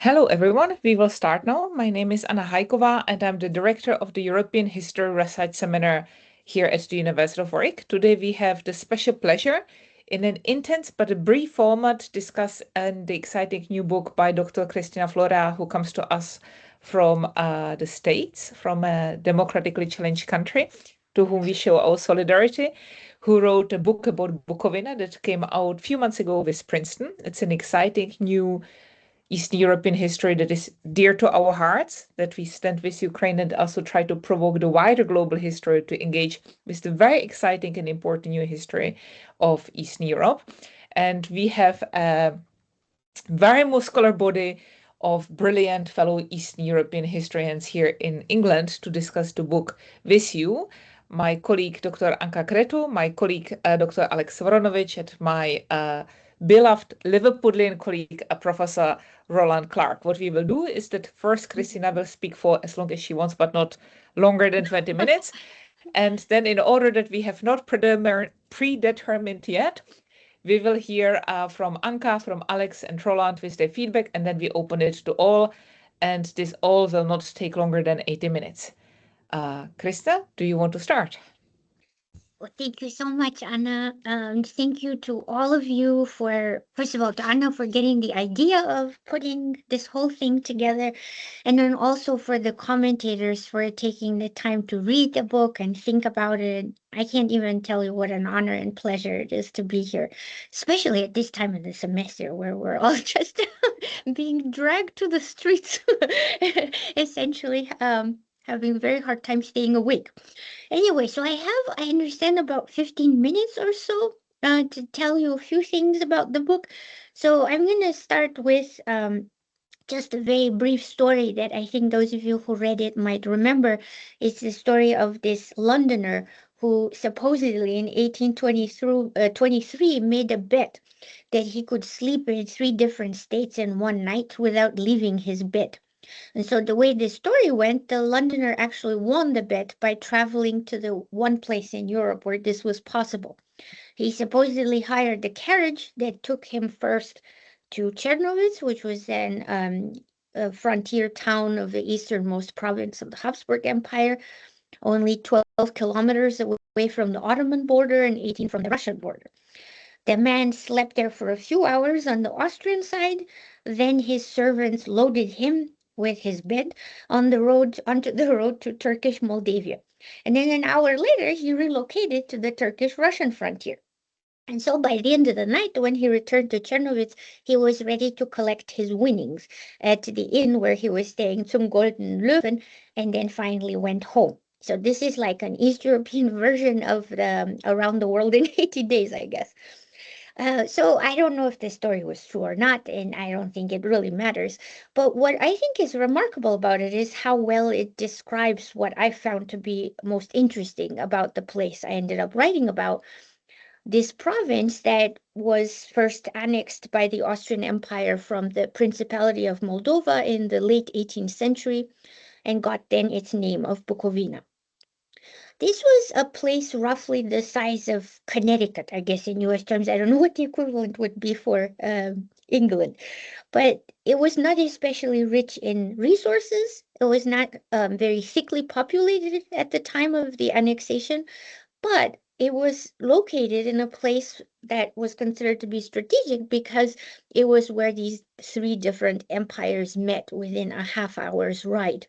Hello, everyone. We will start now. My name is Anna Hájková, and I'm the director of the European History Research Seminar here at the University of Warwick. Today, we have the special pleasure in an intense but a brief format discuss the exciting new book by Dr. Cristina Florea, who comes to us from the States, from a democratically challenged country, to whom we show our solidarity, who wrote a book about Bukovina that came out a few months ago with Princeton. It's an exciting new Eastern European history that is dear to our hearts, that we stand with Ukraine and also try to provoke the wider global history to engage with the very exciting and important new history of Eastern Europe. And we have a very muscular body of brilliant fellow Eastern European historians here in England to discuss the book with you. My colleague, Dr. Anca Cretu, my colleague, Dr. Alex Voronovici, and my beloved Liverpudlian colleague, Professor Roland Clark. What we will do is that first Cristina will speak for as long as she wants, but not longer than 20 minutes. And then in order that we have not predetermined yet, we will hear from Anca, from Alex and Roland with their feedback, and then we open it to all. And this all will not take longer than 80 minutes. Krista, do you want to start? Well, thank you so much, Anna. Thank you to all of you first of all, to Anna for getting the idea of putting this whole thing together, and then also for the commentators for taking the time to read the book and think about it. I can't even tell you what an honor and pleasure it is to be here, especially at this time of the semester where we're all just being dragged to the streets, essentially, having a very hard time staying awake. Anyway, so I understand about 15 minutes or so to tell you a few things about the book. So I'm going to start with just a very brief story that I think those of you who read it might remember. It's the story of this Londoner who supposedly in 1823 made a bet that he could sleep in 3 different states in one night without leaving his bed. And so the way this story went, the Londoner actually won the bet by traveling to the one place in Europe where this was possible. He supposedly hired a carriage that took him first to Czernowitz, which was then a frontier town of the easternmost province of the Habsburg Empire, only 12 kilometers away from the Ottoman border and 18 from the Russian border. The man slept there for a few hours on the Austrian side. Then his servants loaded him with his bed onto the road to Turkish Moldavia. And then an hour later, he relocated to the Turkish-Russian frontier. And so by the end of the night, when he returned to Czernowitz, he was ready to collect his winnings at the inn where he was staying, zum Golden Löwen, and then finally went home. So this is like an East European version of the Around the World in 80 Days, I guess. So I don't know if this story was true or not, and I don't think it really matters. But what I think is remarkable about it is how well it describes what I found to be most interesting about the place I ended up writing about. This province that was first annexed by the Austrian Empire from the Principality of Moldova in the late 18th century and got then its name of Bukovina. This was a place roughly the size of Connecticut, I guess, in US terms. I don't know what the equivalent would be for England, but it was not especially rich in resources. It was not very thickly populated at the time of the annexation, but it was located in a place that was considered to be strategic because it was where these 3 different empires met within a half hour's ride.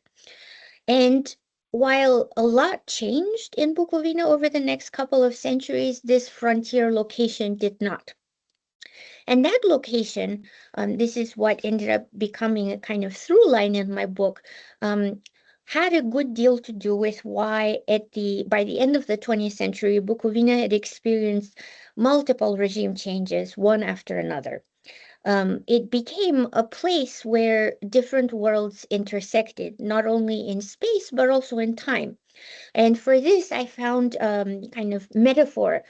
And while a lot changed in Bukovina over the next couple of centuries, this frontier location did not. And that location, this is what ended up becoming a kind of through line in my book, had a good deal to do with why by the end of the 20th century, Bukovina had experienced multiple regime changes, one after another. It became a place where different worlds intersected, not only in space, but also in time. And for this, I found kind of metaphor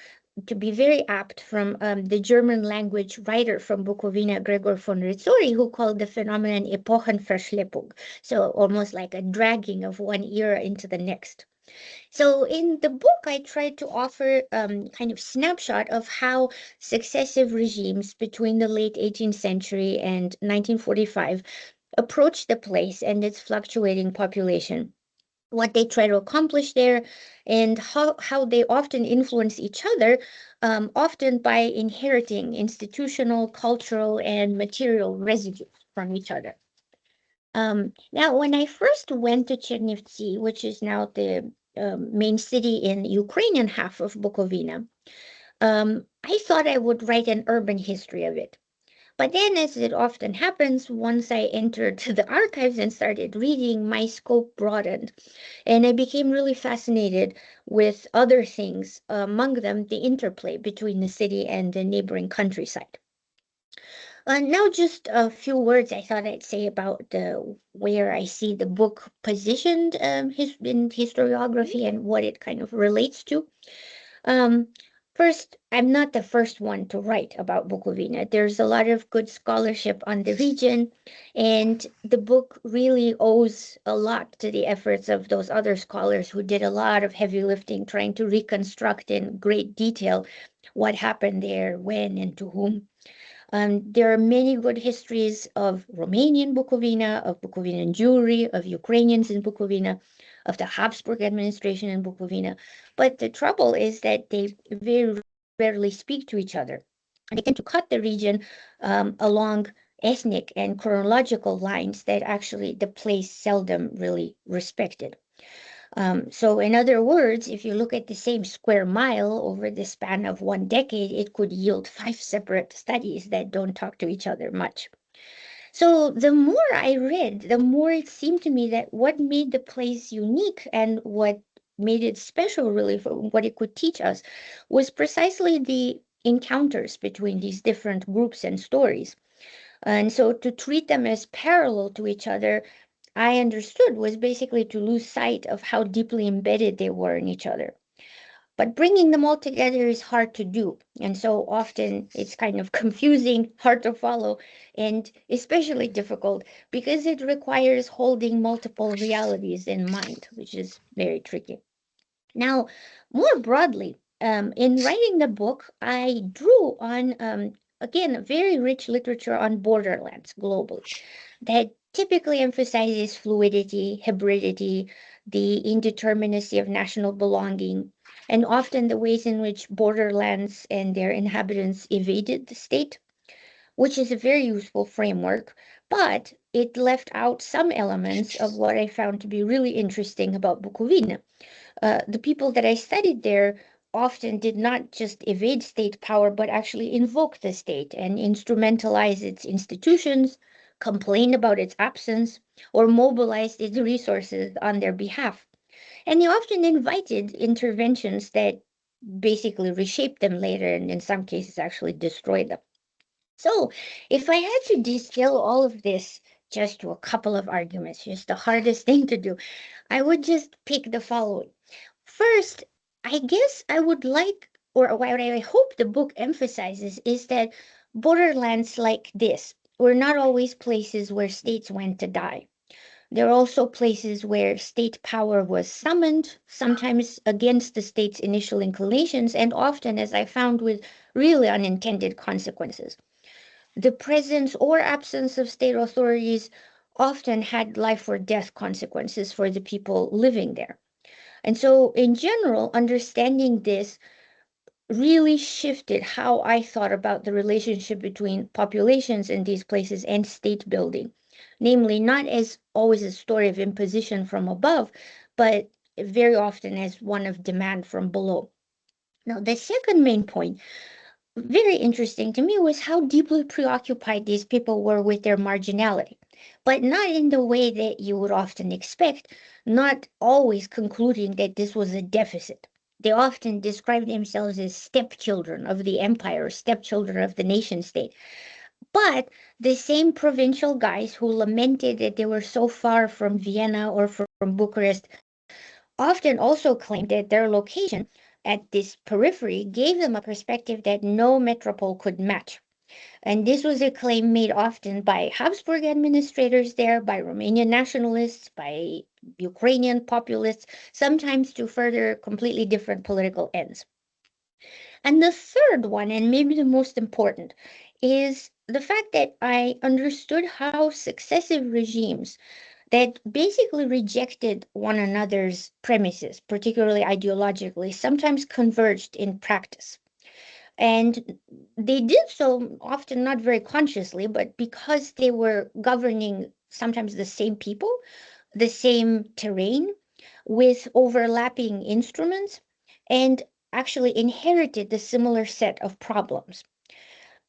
to be very apt from the German language writer from Bukovina, Gregor von Rizzori, who called the phenomenon Epochenverschleppung, so almost like a dragging of one era into the next. So in the book, I tried to offer kind of snapshot of how successive regimes between the late 18th century and 1945 approach the place and its fluctuating population, what they try to accomplish there, and how they often influence each other, often by inheriting institutional, cultural, and material residues from each other. Now, when I first went to Chernivtsi, which is now the main city in the Ukrainian half of Bukovina, I thought I would write an urban history of it. But then, as it often happens, once I entered the archives and started reading, my scope broadened, and I became really fascinated with other things, among them the interplay between the city and the neighboring countryside. Now, just a few words I thought I'd say about where I see the book positioned in historiography and what it kind of relates to. Um, First, I'm not the first one to write about Bukovina. There's a lot of good scholarship on the region, and the book really owes a lot to the efforts of those other scholars who did a lot of heavy lifting trying to reconstruct in great detail what happened there, when, and to whom. There are many good histories of Romanian Bukovina, of Bukovinian Jewry, of Ukrainians in Bukovina, of the Habsburg administration in Bukovina. But the trouble is that they very rarely speak to each other. They tend to cut the region along ethnic and chronological lines that actually the place seldom really respected. So in other words, if you look at the same square mile over the span of one decade, it could yield 5 separate studies that don't talk to each other much. So the more I read, the more it seemed to me that what made the place unique and what made it special really for what it could teach us was precisely the encounters between these different groups and stories. And so to treat them as parallel to each other, I understood was basically to lose sight of how deeply embedded they were in each other. But bringing them all together is hard to do. And so often it's kind of confusing, hard to follow, and especially difficult because it requires holding multiple realities in mind, which is very tricky. Now, more broadly, in writing the book, I drew on, again, very rich literature on borderlands globally that typically emphasizes fluidity, hybridity, the indeterminacy of national belonging, and often the ways in which borderlands and their inhabitants evaded the state, which is a very useful framework, but it left out some elements of what I found to be really interesting about Bukovina. The people that I studied there often did not just evade state power, but actually invoke the state and instrumentalize its institutions, complain about its absence, or mobilize its resources on their behalf. And they often invited interventions that basically reshaped them later and in some cases actually destroyed them. So, if I had to distill all of this just to a couple of arguments, just the hardest thing to do, I would just pick the following. First, I guess I would like, or what I hope the book emphasizes, is that borderlands like this were not always places where states went to die. There are also places where state power was summoned, sometimes against the state's initial inclinations, and often, as I found, with really unintended consequences. The presence or absence of state authorities often had life or death consequences for the people living there. And so, in general, understanding this really shifted how I thought about the relationship between populations in these places and state building. Namely, not as always a story of imposition from above, but very often as one of demand from below. Now, the second main point, very interesting to me, was how deeply preoccupied these people were with their marginality, but not in the way that you would often expect, not always concluding that this was a deficit. They often described themselves as stepchildren of the empire, stepchildren of the nation state. But the same provincial guys who lamented that they were so far from Vienna or from Bucharest often also claimed that their location at this periphery gave them a perspective that no metropole could match. And this was a claim made often by Habsburg administrators there, by Romanian nationalists, by Ukrainian populists, sometimes to further completely different political ends. And the third one, and maybe the most important, is the fact that I understood how successive regimes that basically rejected one another's premises, particularly ideologically, sometimes converged in practice. And they did so often not very consciously, but because they were governing sometimes the same people, the same terrain, with overlapping instruments, and actually inherited the similar set of problems.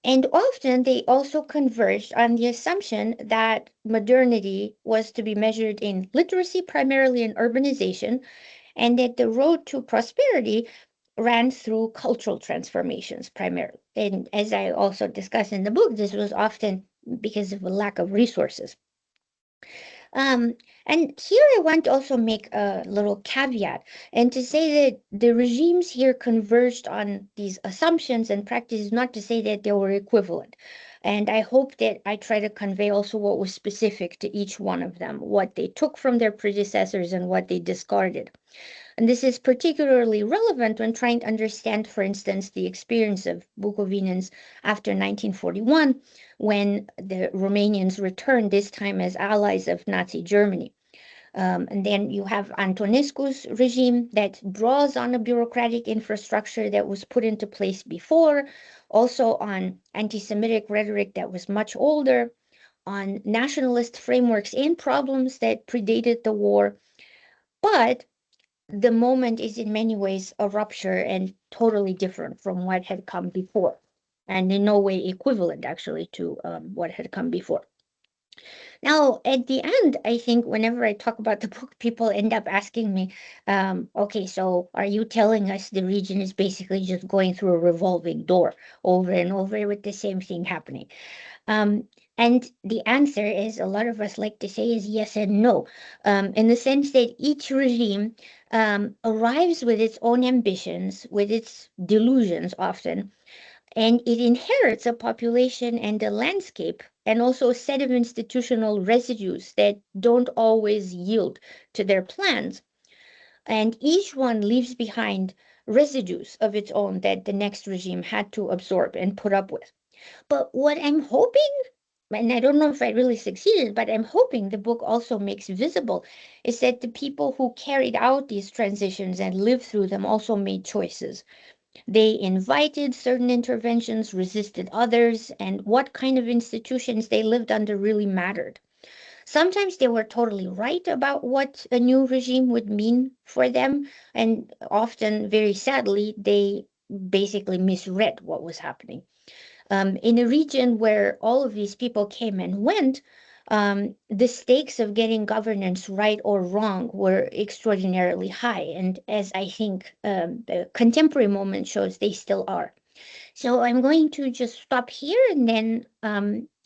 And often they also converged on the assumption that modernity was to be measured in literacy, primarily in urbanization, and that the road to prosperity ran through cultural transformations primarily. And as I also discuss in the book, this was often because of a lack of resources. Um, and here I want to also make a little caveat and to say that the regimes here converged on these assumptions and practices, not to say that they were equivalent. And I hope that I try to convey also what was specific to each one of them, what they took from their predecessors and what they discarded. And this is particularly relevant when trying to understand, for instance, the experience of Bukovinans after 1941, when the Romanians returned, this time as allies of Nazi Germany. And then you have Antonescu's regime that draws on a bureaucratic infrastructure that was put into place before, also on anti Semitic rhetoric that was much older, on nationalist frameworks and problems that predated the war. But the moment is in many ways a rupture and totally different from what had come before, and in no way equivalent actually to what had come before. Now, at the end, I think whenever I talk about the book, people end up asking me, okay, so are you telling us the region is basically just going through a revolving door over and over with the same thing happening? Um, and the answer is a lot of us like to say is yes and no, in the sense that each regime arrives with its own ambitions, with its delusions often, and it inherits a population and a landscape and also a set of institutional residues that don't always yield to their plans. And each one leaves behind residues of its own that the next regime had to absorb and put up with. But what I'm hoping, and I don't know if I really succeeded, but I'm hoping the book also makes visible, is that the people who carried out these transitions and lived through them also made choices. They invited certain interventions, resisted others, and what kind of institutions they lived under really mattered. Sometimes they were totally right about what a new regime would mean for them, and often, very sadly, they basically misread what was happening. In a region where all of these people came and went, the stakes of getting governance right or wrong were extraordinarily high. And as I think the contemporary moment shows, they still are. So I'm going to just stop here and then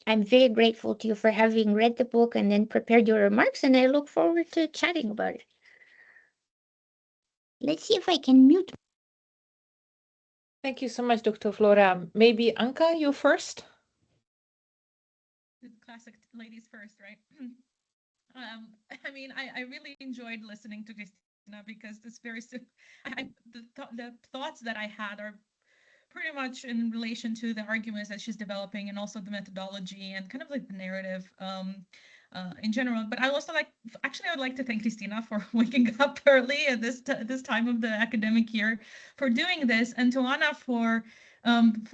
I'm very grateful to you for having read the book and then prepared your remarks, and I look forward to chatting about it. Let's see if I can mute. Thank you so much, Dr. Flora. Maybe Anca, you first? The classic ladies first, right? I mean, I really enjoyed listening to Cristina because it's very, the thoughts that I had are pretty much in relation to the arguments that she's developing and also the methodology and kind of like the narrative in general. But I also actually, I would like to thank Cristina for waking up early at this time of the academic year for doing this, and to Anna for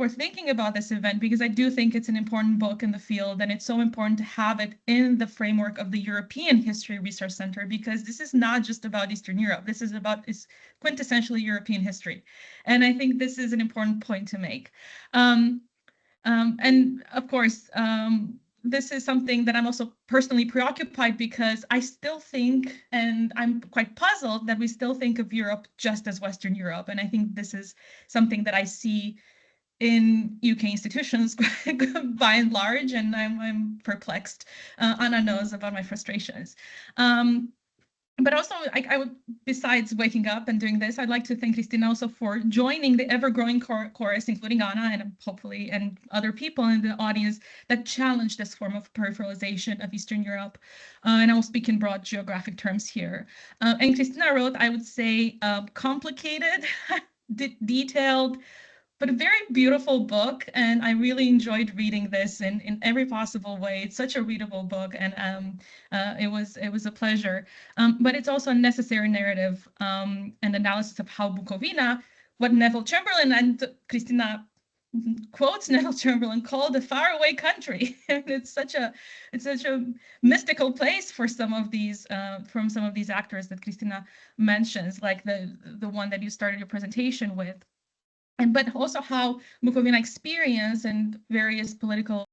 thinking about this event, because I do think it's an important book in the field, and it's so important to have it in the framework of the European History Research Center, because this is not just about Eastern Europe. This is quintessentially European history. And I think this is an important point to make. And of course, this is something that I'm also personally preoccupied because I still think, and I'm quite puzzled that we still think of Europe just as Western Europe. And I think this is something that I see in UK institutions by and large, and I'm perplexed. Anna knows about my frustrations. But also, I would, besides waking up and doing this, I'd like to thank Cristina also for joining the ever-growing chorus, including Anna and hopefully and other people in the audience that challenge this form of peripheralization of Eastern Europe. And I will speak in broad geographic terms here. And Cristina wrote, I would say, complicated, detailed, but a very beautiful book, and I really enjoyed reading this in every possible way. It's such a readable book, and it was a pleasure. But it's also a necessary narrative and analysis of how Bukovina, what Neville Chamberlain and Cristina quotes Neville Chamberlain, called a faraway country. It's such a mystical place for some of these from some of these actors that Cristina mentions, like the one that you started your presentation with. But also how Bukovina experience and various political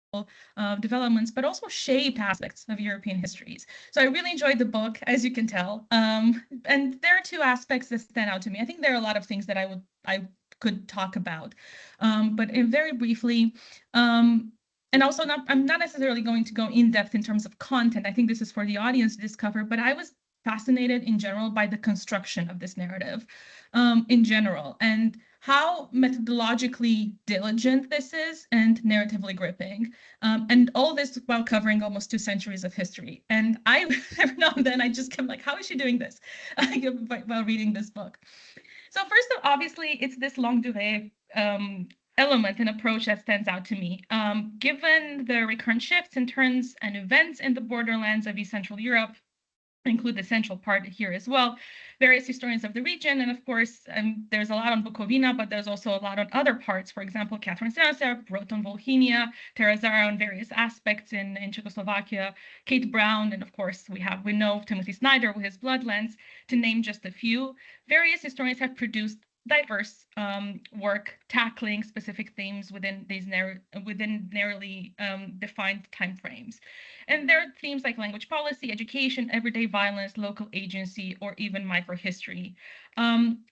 developments, but also shaped aspects of European histories. So I really enjoyed the book, as you can tell. And there are two aspects that stand out to me. I think there are a lot of things that I could talk about, but very briefly. And also, I'm not necessarily going to go in depth in terms of content. I think this is for the audience to discover, but I was fascinated in general by the construction of this narrative in general, and how methodologically diligent this is and narratively gripping. And all this while covering almost 2 centuries of history. And I, every now and then, I just come like, how is she doing this while reading this book? So first, obviously, it's this longue durée element and approach that stands out to me. Given the recurrent shifts and turns and events in the borderlands of East Central Europe, include the central part here as well, various historians of the region, and of course, there's a lot on Bukovina, but there's also a lot on other parts. For example, Catherine Stanser wrote on Volhynia, Tara Zara on various aspects in Czechoslovakia, Kate Brown, and of course, we know Timothy Snyder with his Bloodlands, to name just a few. Various historians have produced diverse work tackling specific themes within these narrowly defined timeframes. And there are themes like language policy, education, everyday violence, local agency, or even microhistory.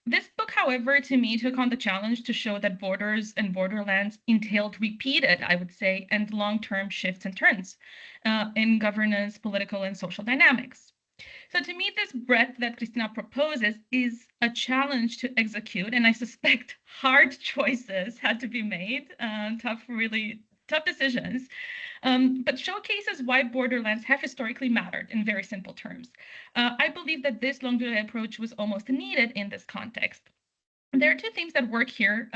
This book, however, to me, took on the challenge to show that borders and borderlands entailed repeated, I would say, and long-term shifts and turns in governance, political, and social dynamics. So to me, this breadth that Cristina proposes is a challenge to execute, and I suspect hard choices had to be made, really tough decisions, but showcases why borderlands have historically mattered in very simple terms. I believe that this longue durée approach was almost needed in this context. There are 2 themes that work here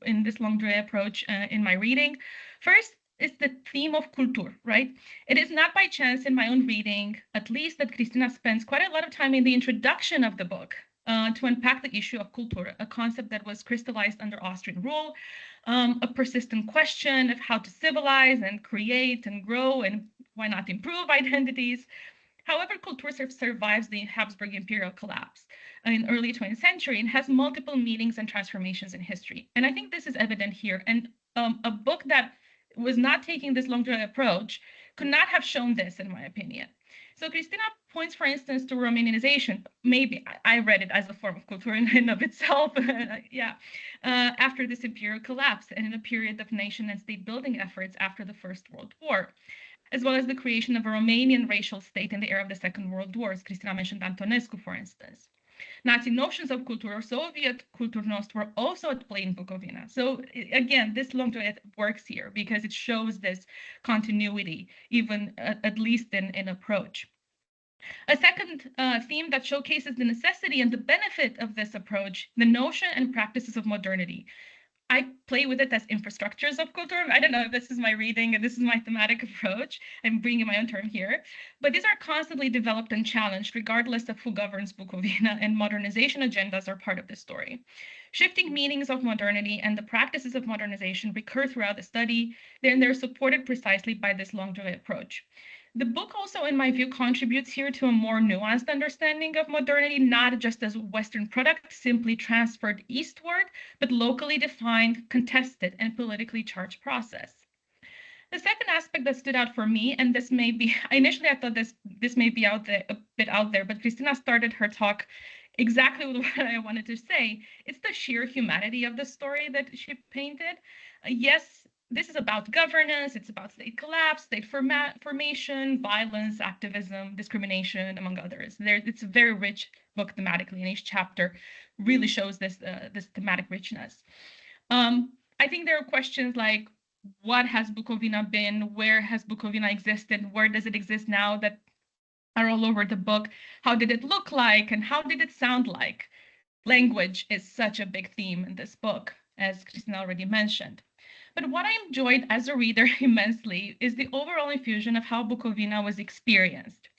in this longue durée approach in my reading. First, is the theme of culture, right? It is not by chance in my own reading, at least, that Cristina spends quite a lot of time in the introduction of the book to unpack the issue of culture, a concept that was crystallized under Austrian rule, a persistent question of how to civilize and create and grow and why not improve identities. However, culture survives the Habsburg imperial collapse in early 20th century and has multiple meanings and transformations in history. And I think this is evident here. And a book that was not taking this longue durée approach could not have shown this, in my opinion. So Cristina points, for instance, to Romanianization. Maybe I read it as a form of culture in and of itself, after this imperial collapse and in a period of nation and state building efforts after the First World War, as well as the creation of a Romanian racial state in the era of the Second World War, as Cristina mentioned Antonescu, for instance. Nazi notions of culture or Soviet Kulturnost were also at play in Bukovina. So again, this longue durée works here because it shows this continuity, even at least in approach. A second theme that showcases the necessity and the benefit of this approach, the notion and practices of modernity. I play with it as infrastructures of culture. I don't know if this is my reading and this is my thematic approach. I'm bringing my own term here. But these are constantly developed and challenged regardless of who governs Bukovina, and modernization agendas are part of this story. Shifting meanings of modernity and the practices of modernization recur throughout the study, and they're supported precisely by this longue durée approach. The book also, in my view, contributes here to a more nuanced understanding of modernity, not just as a Western product simply transferred eastward, but locally defined, contested, and politically charged process. The second aspect that stood out for me, and this may be, initially I thought this may be a bit out there, but Cristina started her talk exactly with what I wanted to say. It's the sheer humanity of the story that she painted. Yes, this is about governance, it's about state collapse, state formation, violence, activism, discrimination, among others. It's a very rich book thematically, and each chapter really shows this thematic richness. I think there are questions like, what has Bukovina been? Where has Bukovina existed? Where does it exist now? That are all over the book. How did it look like? And how did it sound like? Language is such a big theme in this book. as Cristina already mentioned. But what I enjoyed as a reader immensely is the overall infusion of how Bukovina was experienced.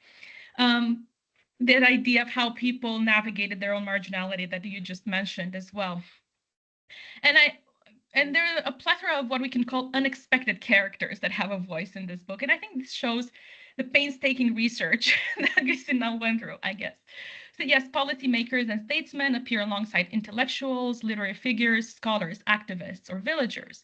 That idea of how people navigated their own marginality that you just mentioned as well. And there are a plethora of what we can call unexpected characters that have a voice in this book. And I think this shows the painstaking research that Cristina went through, I guess. So yes, policymakers and statesmen appear alongside intellectuals, literary figures, scholars, activists, or villagers.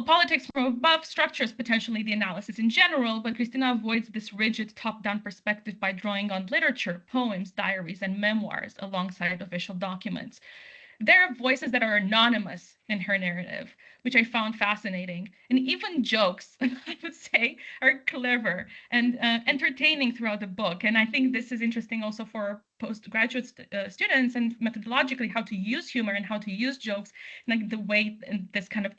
Politics from above structures potentially the analysis in general, but Cristina avoids this rigid top-down perspective by drawing on literature, poems, diaries, and memoirs alongside official documents. There are voices that are anonymous in her narrative, which I found fascinating. And even jokes, I would say, are clever and entertaining throughout the book. And I think this is interesting also for postgraduate students and methodologically how to use humor and how to use jokes, like the way this kind of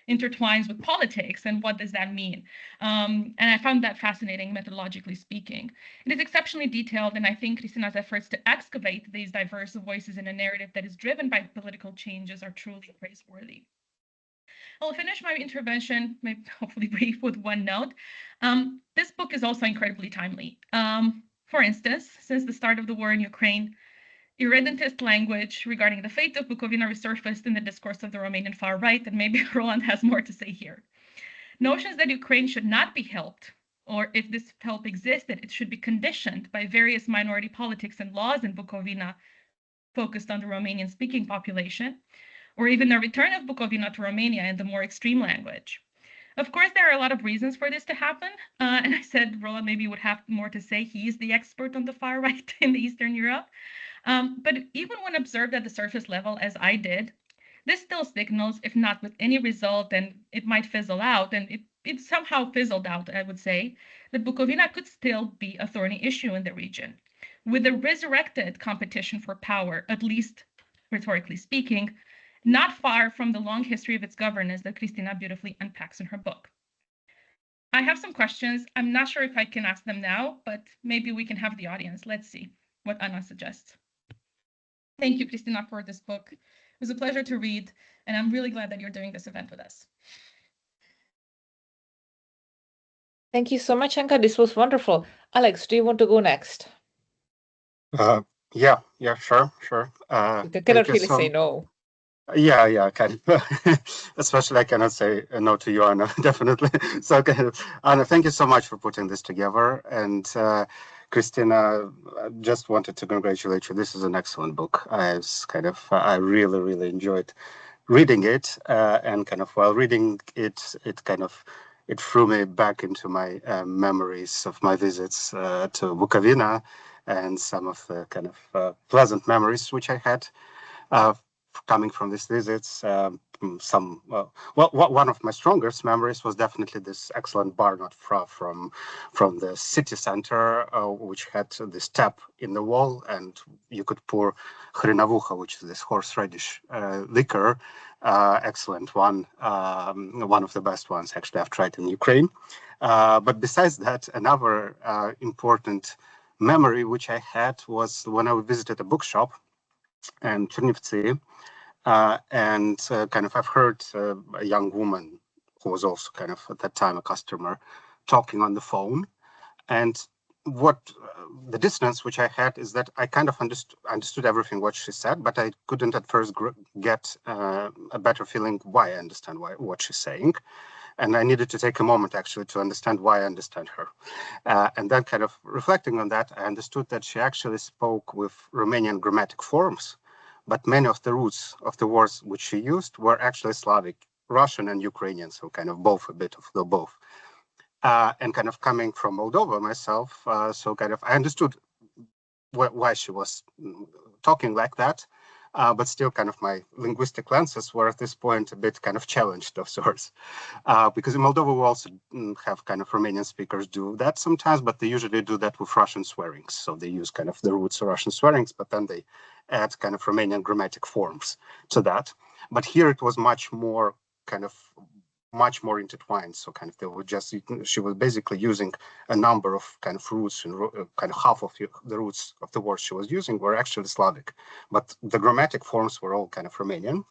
intertwines with politics and what does that mean. And I found that fascinating methodologically speaking. It is exceptionally detailed, and I think Cristina's efforts to excavate these diverse voices in a narrative that is driven by political changes are truly praiseworthy. I'll finish my intervention, hopefully brief, with one note. This book is also incredibly timely. For instance, since the start of the war in Ukraine, irredentist language regarding the fate of Bukovina resurfaced in the discourse of the Romanian far right, and maybe Roland has more to say here. Notions that Ukraine should not be helped, or if this help existed, it should be conditioned by various minority politics and laws in Bukovina focused on the Romanian-speaking population, or even the return of Bukovina to Romania in the more extreme language. Of course, there are a lot of reasons for this to happen, and I said Roland maybe would have more to say. He's the expert on the far right in Eastern Europe. But even when observed at the surface level, as I did, this still signals, if not with any result, and it might fizzle out, and it somehow fizzled out, I would say, that Bukovina could still be a thorny issue in the region. With a resurrected competition for power, at least rhetorically speaking, not far from the long history of its governance that Cristina beautifully unpacks in her book. I have some questions. I'm not sure if I can ask them now, but maybe we can have the audience. Let's see what Anna suggests. Thank you, Cristina, for this book. It was a pleasure to read, and I'm really glad that you're doing this event with us. Thank you so much, Anca. This was wonderful. Alex, do you want to go next? Yeah, sure. You cannot really say no. Yeah, kind of. Especially I cannot say no to you, Anna, definitely. So, Anna, thank you so much for putting this together. And Cristina, I just wanted to congratulate you. This is an excellent book. I really enjoyed reading it, and kind of while reading it, it threw me back into my memories of my visits to Bukovina and some of the kind of pleasant memories which I had coming from these visits. One of my strongest memories was definitely this excellent bar not far from the city center, which had this tap in the wall, and you could pour hrenavucha, which is this horseradish liquor. Excellent one, one of the best ones actually I've tried in Ukraine. But besides that, another important memory which I had was when I visited a bookshop in Chernivtsi, and kind of I've heard a young woman who was also kind of at that time a customer talking on the phone, and what the dissonance which I had is that I kind of understood everything what she said, but I couldn't at first get a better feeling why I understand what she's saying. And I needed to take a moment actually to understand why I understand her. And then kind of reflecting on that, I understood that she actually spoke with Romanian grammatic forms, but many of the roots of the words which she used were actually Slavic, Russian and Ukrainian, so kind of both, a bit of the both. And kind of coming from Moldova myself, so kind of I understood why she was talking like that, but still kind of my linguistic lenses were at this point a bit kind of challenged of sorts. Because in Moldova we also have kind of Romanian speakers do that sometimes, but they usually do that with Russian swearings. So they use kind of the roots of Russian swearings, but then they add kind of Romanian grammatic forms to that. But here it was much more kind of much more intertwined. So kind of they were just, she was basically using a number of kind of roots, and kind of half of the roots of the words she was using were actually Slavic, but the grammatic forms were all kind of Romanian.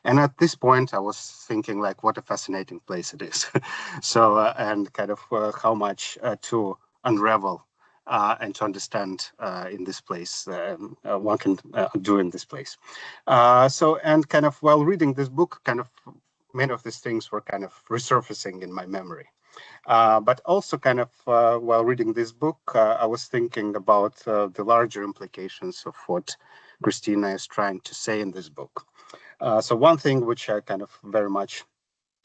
And at this point, I was thinking like, what a fascinating place it is. So, and kind of how much to unravel and to understand in this place, one can do in this place. So, and kind of while reading this book, kind of many of these things were kind of resurfacing in my memory. But also kind of while reading this book, I was thinking about the larger implications of what Cristina is trying to say in this book. So one thing which I kind of very much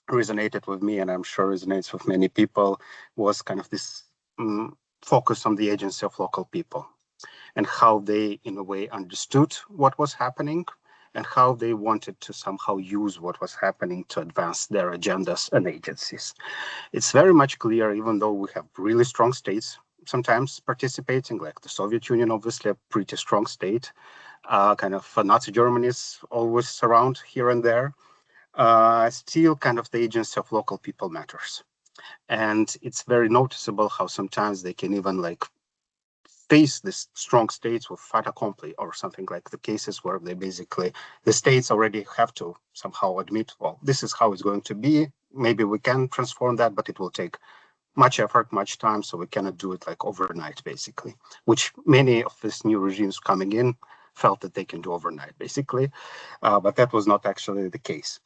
resonated with me, and I'm sure resonates with many people, was kind of this focus on the agency of local people and how they, in a way, understood what was happening and how they wanted to somehow use what was happening to advance their agendas and agencies. It's very much clear, even though we have really strong states sometimes participating, like the Soviet Union, obviously a pretty strong state, kind of Nazi Germany is always around here and there, still kind of the agency of local people matters. And it's very noticeable how sometimes they can even like face these strong states with fait accompli, or something like the cases where they basically, the states already have to somehow admit, well, this is how it's going to be. Maybe we can transform that, but it will take much effort, much time, so we cannot do it like overnight, basically, which many of these new regimes coming in felt that they can do overnight, basically, but that was not actually the case.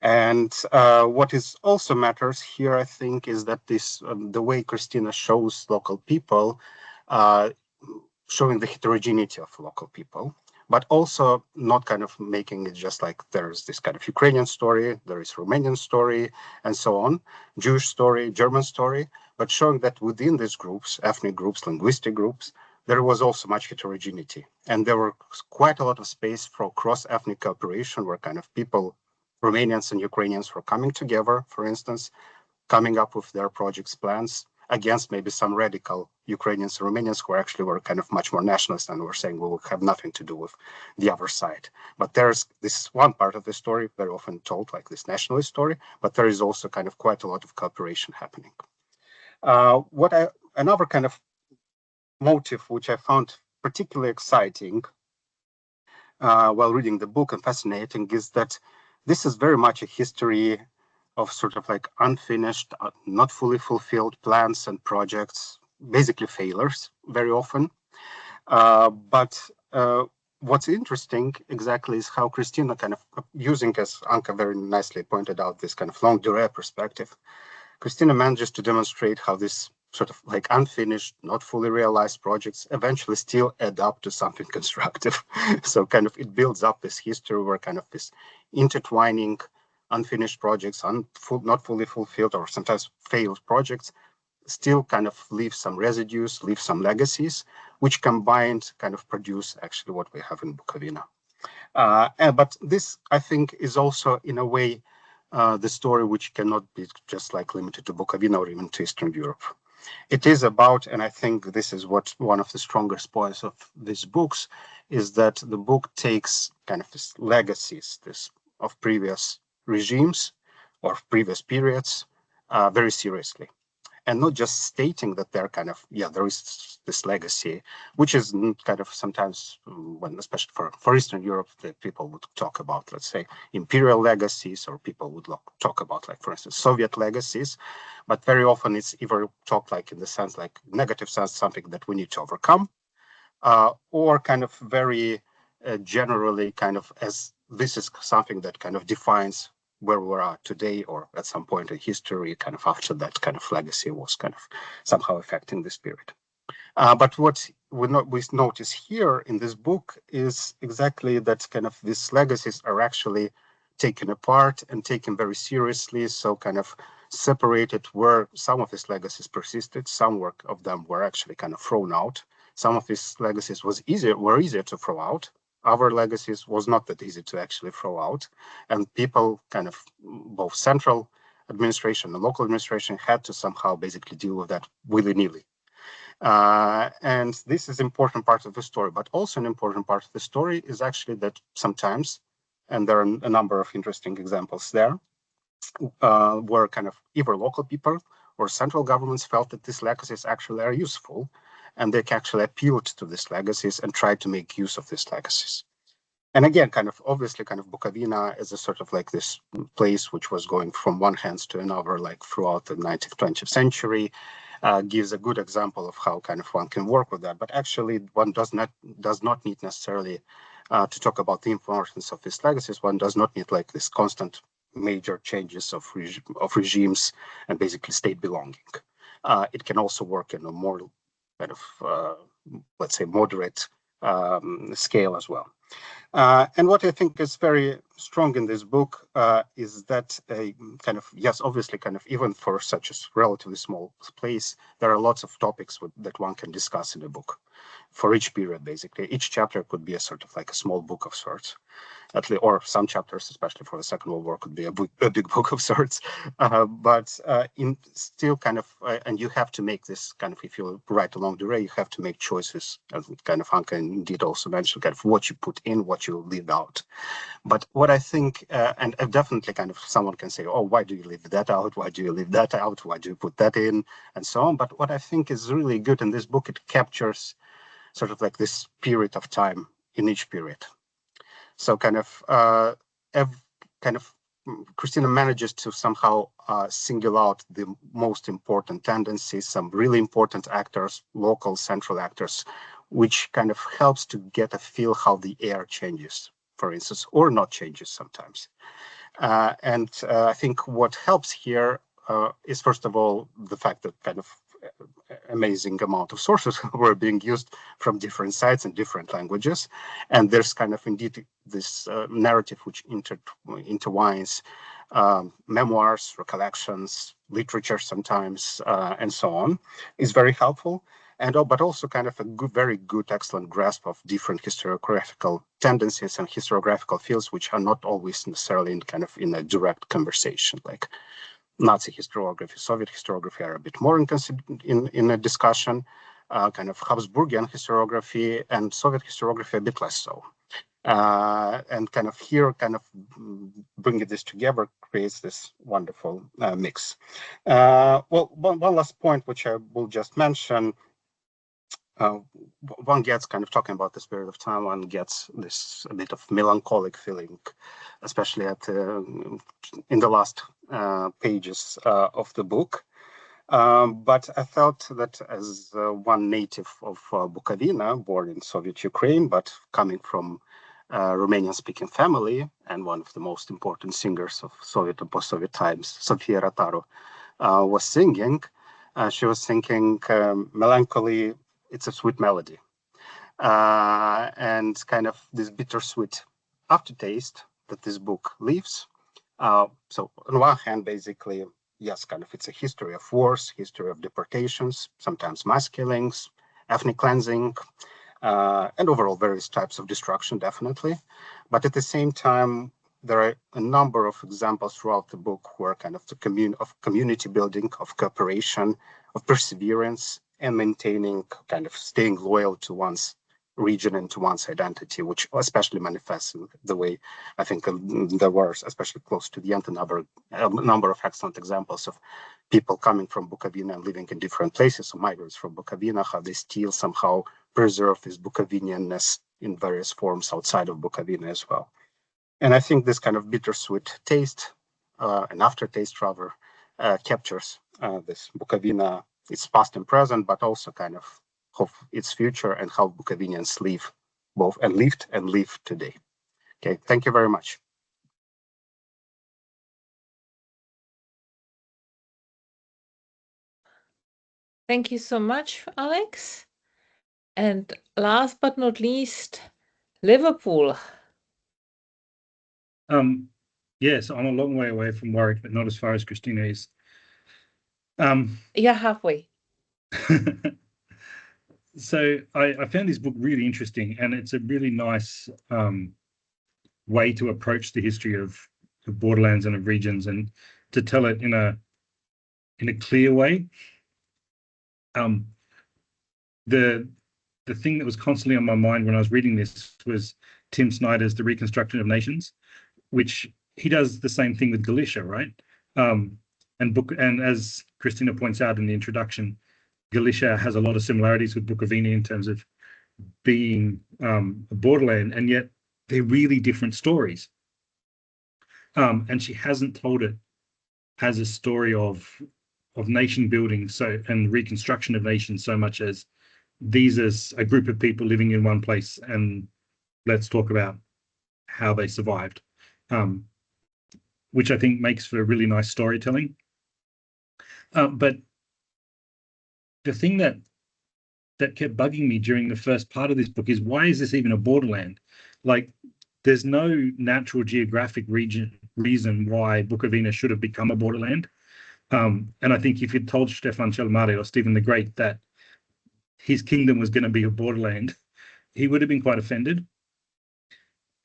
And what is also matters here, I think, is that this the way Cristina shows local people, showing the heterogeneity of local people, but also not kind of making it just like there's this kind of Ukrainian story, there is Romanian story, and so on, Jewish story, German story, but showing that within these groups, ethnic groups, linguistic groups, there was also much heterogeneity. And there were quite a lot of space for cross-ethnic cooperation where kind of people, Romanians and Ukrainians, were coming together, for instance, coming up with their projects plans against maybe some radical Ukrainians and Romanians who actually were kind of much more nationalist and were saying, well, we have nothing to do with the other side. But there's this one part of the story very often told, like this nationalist story, but there is also kind of quite a lot of cooperation happening. Another kind of motive which I found particularly exciting while reading the book and fascinating is that this is very much a history of sort of like unfinished, not fully fulfilled plans and projects, basically failures very often. But what's interesting exactly is how Cristina kind of using, as Anca very nicely pointed out, this kind of longue durée perspective, Cristina manages to demonstrate how this sort of like unfinished, not fully realized projects eventually still add up to something constructive. So kind of it builds up this history where kind of this intertwining unfinished projects, not fully fulfilled or sometimes failed projects, still kind of leave some residues, leave some legacies, which combined kind of produce actually what we have in Bukovina. But this, I think, is also in a way the story which cannot be just like limited to Bukovina or even to Eastern Europe. It is about, and I think this is what one of the strongest points of these books is that the book takes kind of this legacies, this of previous regimes or previous periods very seriously, and not just stating that they're kind of, yeah, there is this legacy, which is kind of sometimes when, especially for Eastern Europe, the people would talk about, let's say, imperial legacies, or people would talk about, like, for instance, Soviet legacies, but very often it's either talked like in the sense, like negative sense, something that we need to overcome, or kind of very generally kind of as this is something that kind of defines where we are today, or at some point in history, kind of after that kind of legacy was kind of somehow affecting this period. But what we notice here in this book is exactly that kind of these legacies are actually taken apart and taken very seriously. So kind of separated where some of these legacies persisted, some work of them were actually kind of thrown out. Some of these legacies were easier to throw out. Other legacies was not that easy to actually throw out. And people kind of both central administration and local administration had to somehow basically deal with that willy-nilly. And this is an important part of the story, but also an important part of the story is actually that sometimes, and there are a number of interesting examples there, where kind of either local people or central governments felt that these legacies actually are useful, and they actually appealed to these legacies and tried to make use of these legacies. And again, kind of obviously, kind of Bukovina is a sort of like this place which was going from one hand to another, like throughout the 19th, 20th century, gives a good example of how kind of one can work with that. But actually, one does not need necessarily to talk about the importance of these legacies. One does not need like this constant major changes of regimes and basically state belonging. It can also work in a more kind of, let's say, moderate scale as well. And what I think is very strong in this book is that kind of, yes, obviously, kind of even for such a relatively small place, there are lots of topics that one can discuss in the book for each period, basically. Each chapter could be a sort of like a small book of sorts. Or some chapters, especially for the Second World War, could be a big book of sorts. But in still kind of, and you have to make this kind of, if you write along the way, you have to make choices, as kind of Anca indeed also mentioned, kind of what you put in, what you leave out. But what I think, and definitely kind of someone can say, oh, why do you leave that out? Why do you leave that out? Why do you put that in? And so on. But what I think is really good in this book, it captures sort of like this period of time in each period. So kind of, Cristina manages to somehow single out the most important tendencies, some really important actors, local, central actors, which kind of helps to get a feel how the air changes, for instance, or not changes sometimes. And I think what helps here is, first of all, the fact that kind of amazing amount of sources were being used from different sites and different languages. And there's kind of indeed this narrative which intertwines memoirs, recollections, literature sometimes, and so on, is very helpful. And but also kind of a very good, excellent grasp of different historiographical tendencies and historiographical fields, which are not always necessarily in a direct conversation, like Nazi historiography, Soviet historiography are a bit more in a discussion, kind of Habsburgian historiography and Soviet historiography a bit less so. And kind of here, kind of bringing this together creates this wonderful mix. Well, one last point, which I will just mention, one gets kind of talking about this period of time, one gets this a bit of melancholic feeling, especially in the last pages of the book. But I felt that as one native of Bukovina, born in Soviet Ukraine, but coming from a Romanian-speaking family and one of the most important singers of Soviet and post-Soviet times, Sofia Rataru, was singing. She was singing melancholy. It's a sweet melody, and kind of this bittersweet aftertaste that this book leaves. So on one hand, basically, yes, kind of it's a history of wars, history of deportations, sometimes mass killings, ethnic cleansing, and overall various types of destruction, definitely. But at the same time, there are a number of examples throughout the book where kind of the community building, of cooperation, of perseverance, and maintaining, kind of staying loyal to one's region and to one's identity, which especially manifests in the way I think there were, especially close to the end, a number of excellent examples of people coming from Bukovina and living in different places, so migrants from Bukovina, how they still somehow preserve this Bukovinianness in various forms outside of Bukovina as well. And I think this kind of bittersweet taste, an aftertaste rather, captures this Bukovina, its past and present, but also kind of its future and how Bukovinians live both and lived and live today. Okay, thank you very much. Thank you so much, Alex. And last but not least, Liverpool. Yes, I'm a long way away from Warwick, but not as far as Cristina is. Yeah, halfway. So I found this book really interesting, and it's a really nice way to approach the history of borderlands and of regions, and to tell it in a clear way. The thing that was constantly on my mind when I was reading this was Tim Snyder's The Reconstruction of Nations, which he does the same thing with Galicia, right? And as Cristina points out in the introduction, Galicia has a lot of similarities with Bukovina in terms of being a borderland, and yet they're really different stories. And she hasn't told it as a story of nation building and reconstruction of nations so much as these as a group of people living in one place, and let's talk about how they survived, which I think makes for really nice storytelling. But the thing that kept bugging me during the first part of this book is, why is this even a borderland? Like, there's no natural geographic reason why Bukovina should have become a borderland. And I think if you'd told Stefan Celmare or Stephen the Great that his kingdom was going to be a borderland, he would have been quite offended.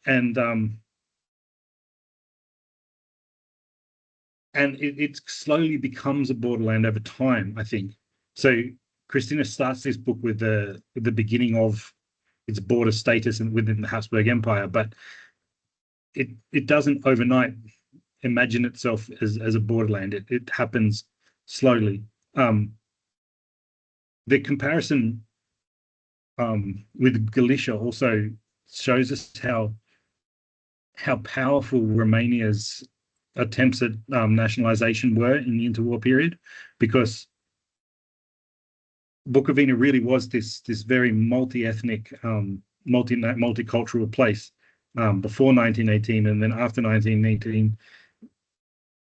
And it slowly becomes a borderland over time, I think. So Cristina starts this book with the beginning of its border status and within the Habsburg Empire, but it doesn't overnight imagine itself as a borderland. It happens slowly. The comparison with Galicia also shows us how powerful Romania's attempts at nationalization were in the interwar period, because Bukovina really was this very multi-ethnic, multicultural place before 1918, and then after 1918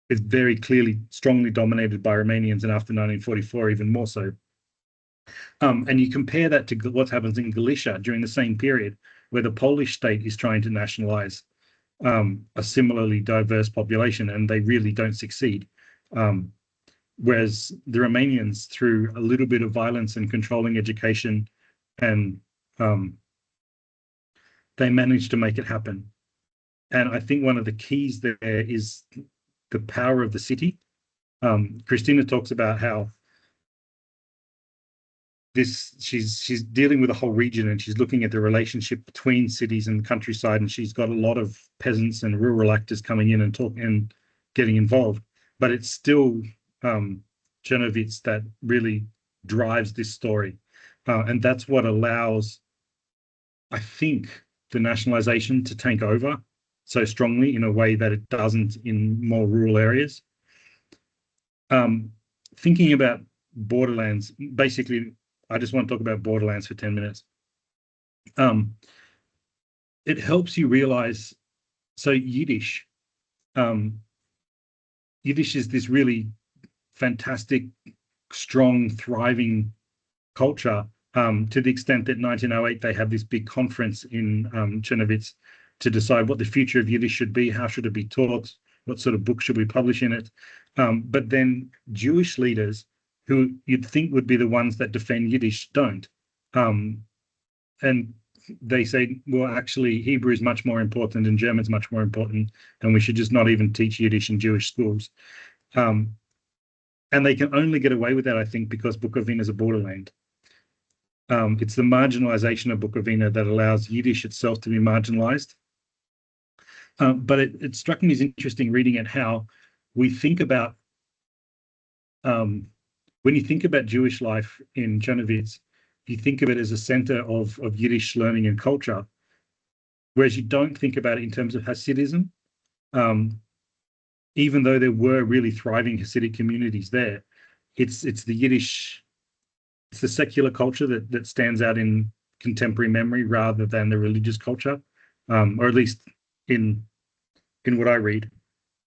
it's very clearly strongly dominated by Romanians, and after 1944 even more so. And you compare that to what happens in Galicia during the same period, where the Polish state is trying to nationalize a similarly diverse population, and they really don't succeed. Whereas the Romanians, through a little bit of violence and controlling education, and they managed to make it happen. And I think one of the keys there is the power of the city. Cristina talks about how she's dealing with a whole region, and she's looking at the relationship between cities and countryside, and she's got a lot of peasants and rural actors coming in and getting involved. But it's still Czernowitz that really drives this story, and that's what allows, I think, the nationalization to take over so strongly in a way that it doesn't in more rural areas. Thinking about borderlands, basically, I just want to talk about borderlands for 10 minutes. It helps you realize, so Yiddish is this really fantastic, strong, thriving culture, to the extent that 1908 they have this big conference in Czernowitz to decide what the future of Yiddish should be, how should it be taught, what sort of book should we publish in it. But then Jewish leaders, who you'd think would be the ones that defend Yiddish, don't. And they say, well, actually, Hebrew is much more important and German's much more important, and we should just not even teach Yiddish in Jewish schools. And they can only get away with that, I think, because Bukovina is a borderland. It's the marginalization of Bukovina that allows Yiddish itself to be marginalized. But it struck me as interesting reading it, how we think about, when you think about Jewish life in Czernowitz, you think of it as a center of Yiddish learning and culture, whereas you don't think about it in terms of Hasidism. Even though there were really thriving Hasidic communities there, it's the Yiddish, it's the secular culture that stands out in contemporary memory rather than the religious culture, or at least in what I read.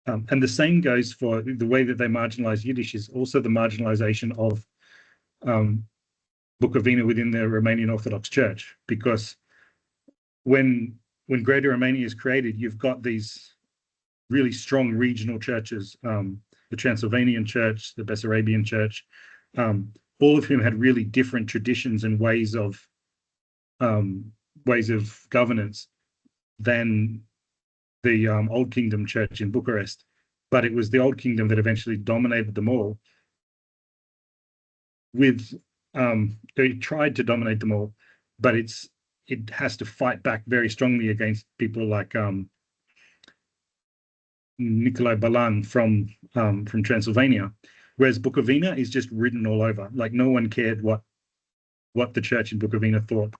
And the same goes for the way that they marginalize Yiddish, is also the marginalization of Bukovina within the Romanian Orthodox Church, because when Greater Romania is created, you've got these really strong regional churches, the Transylvanian Church, the Bessarabian Church, all of whom had really different traditions and ways of governance than the Old Kingdom Church in Bucharest. But it was the Old Kingdom that eventually dominated them all. They tried to dominate them all, but it has to fight back very strongly against people like Nicolae Balan from Transylvania, whereas Bukovina is just written all over. Like no one cared what the church in Bukovina thought.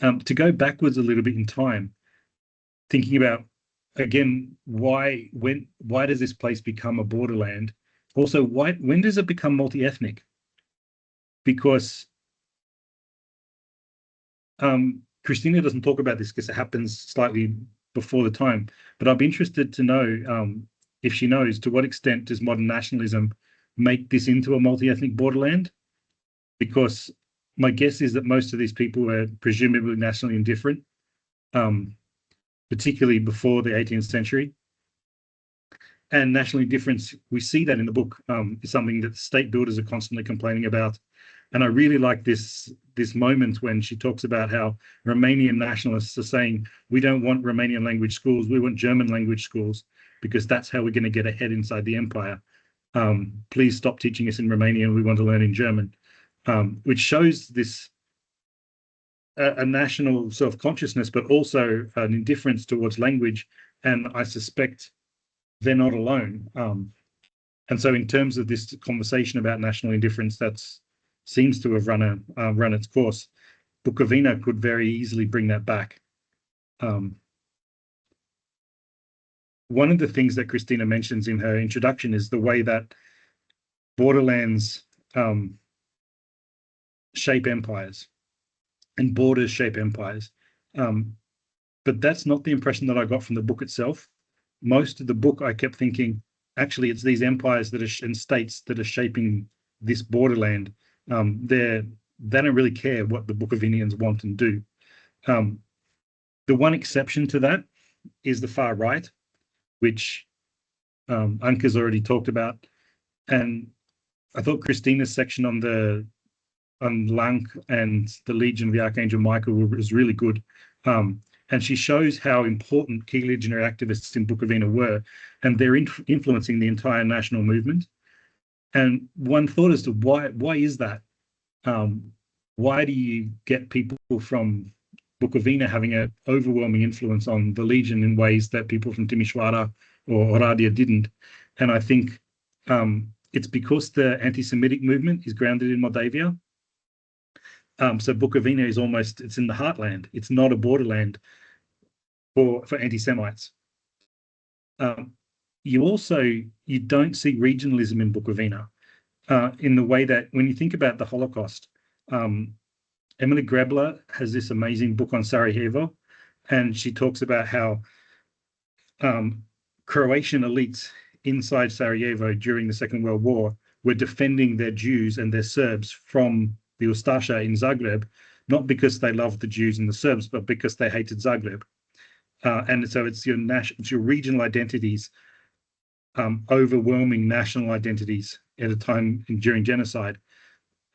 To go backwards a little bit in time, thinking about again why does this place become a borderland? Also, when does it become multi-ethnic? Because Cristina doesn't talk about this because it happens slightly before the time, but I'd be interested to know if she knows to what extent does modern nationalism make this into a multi-ethnic borderland? Because my guess is that most of these people were presumably nationally indifferent, particularly before the 18th century. And national indifference, we see that in the book, is something that state builders are constantly complaining about. And I really like this moment when she talks about how Romanian nationalists are saying, we don't want Romanian language schools, we want German language schools, because that's how we're going to get ahead inside the empire. Please stop teaching us in Romanian, we want to learn in German, which shows this a national self-consciousness, but also an indifference towards language. And I suspect they're not alone. And so in terms of this conversation about national indifference, that's seems to have run its course. Bukovina could very easily bring that back. One of the things that Cristina mentions in her introduction is the way that borderlands shape empires and borders shape empires. But that's not the impression that I got from the book itself. Most of the book, I kept thinking, actually, it's these empires that are and states that are shaping this borderland. They don't really care what the Bukovinians want and do. The one exception to that is the far right, which Anca's already talked about. And I thought Cristina's section on Lank and the Legion of the Archangel Michael was really good. And she shows how important key legionary activists in Bukovina were, and they're influencing the entire national movement. And one thought as to why is that? Why do you get people from Bukovina having an overwhelming influence on the Legion in ways that people from Timișoara or Oradea didn't? And I think it's because the anti-Semitic movement is grounded in Moldavia. So Bukovina is it's in the heartland. It's not a borderland for anti-Semites. You don't see regionalism in Bukovina in the way that when you think about the Holocaust, Emily Grebler has this amazing book on Sarajevo, and she talks about how Croatian elites inside Sarajevo during the Second World War were defending their Jews and their Serbs from the Ustasha in Zagreb, not because they loved the Jews and the Serbs, but because they hated Zagreb. And so it's your regional identities, overwhelming national identities at a time during genocide.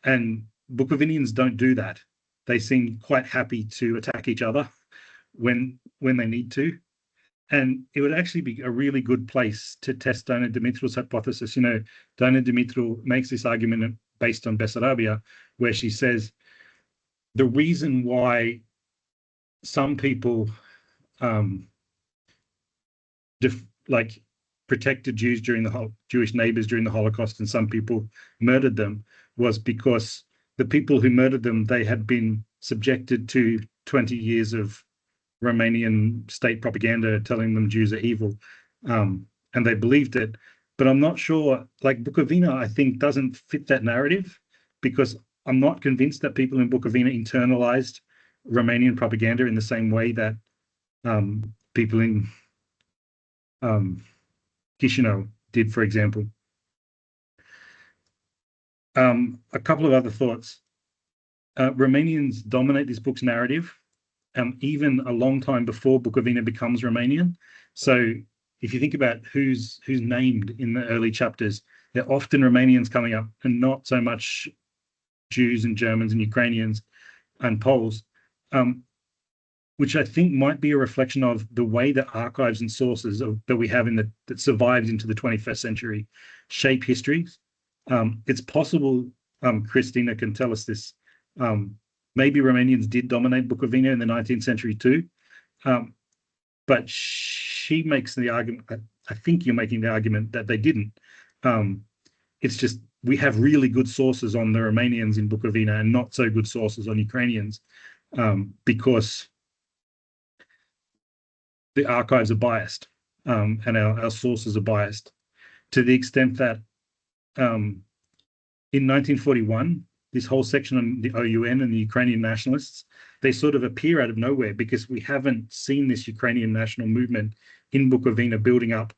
And Bukovinians don't do that. They seem quite happy to attack each other when they need to. And it would actually be a really good place to test Dona Dimitriou's hypothesis. You know, Dona Dimitriou makes this argument based on Bessarabia, where she says the reason why some people protected Jews during the Jewish neighbors during the Holocaust, and some people murdered them, was because the people who murdered them, they had been subjected to 20 years of Romanian state propaganda telling them Jews are evil, and they believed it. But I'm not sure, like Bukovina, I think doesn't fit that narrative, because I'm not convinced that people in Bukovina internalized Romanian propaganda in the same way that people in Chisinau did, for example. A couple of other thoughts. Romanians dominate this book's narrative, even a long time before Bukovina becomes Romanian. So if you think about who's named in the early chapters, they're often Romanians coming up and not so much Jews and Germans and Ukrainians and Poles, which I think might be a reflection of the way that archives and sources that we have that survived into the 21st century shape histories. It's possible, Cristina can tell us this, maybe Romanians did dominate Bukovina in the 19th century too, but she makes the argument, I think you're making the argument that they didn't. It's just we have really good sources on the Romanians in Bukovina and not so good sources on Ukrainians, because the archives are biased, and our sources are biased, to the extent that in 1941, this whole section on the OUN and the Ukrainian nationalists, they sort of appear out of nowhere because we haven't seen this Ukrainian national movement in Bukovina building up.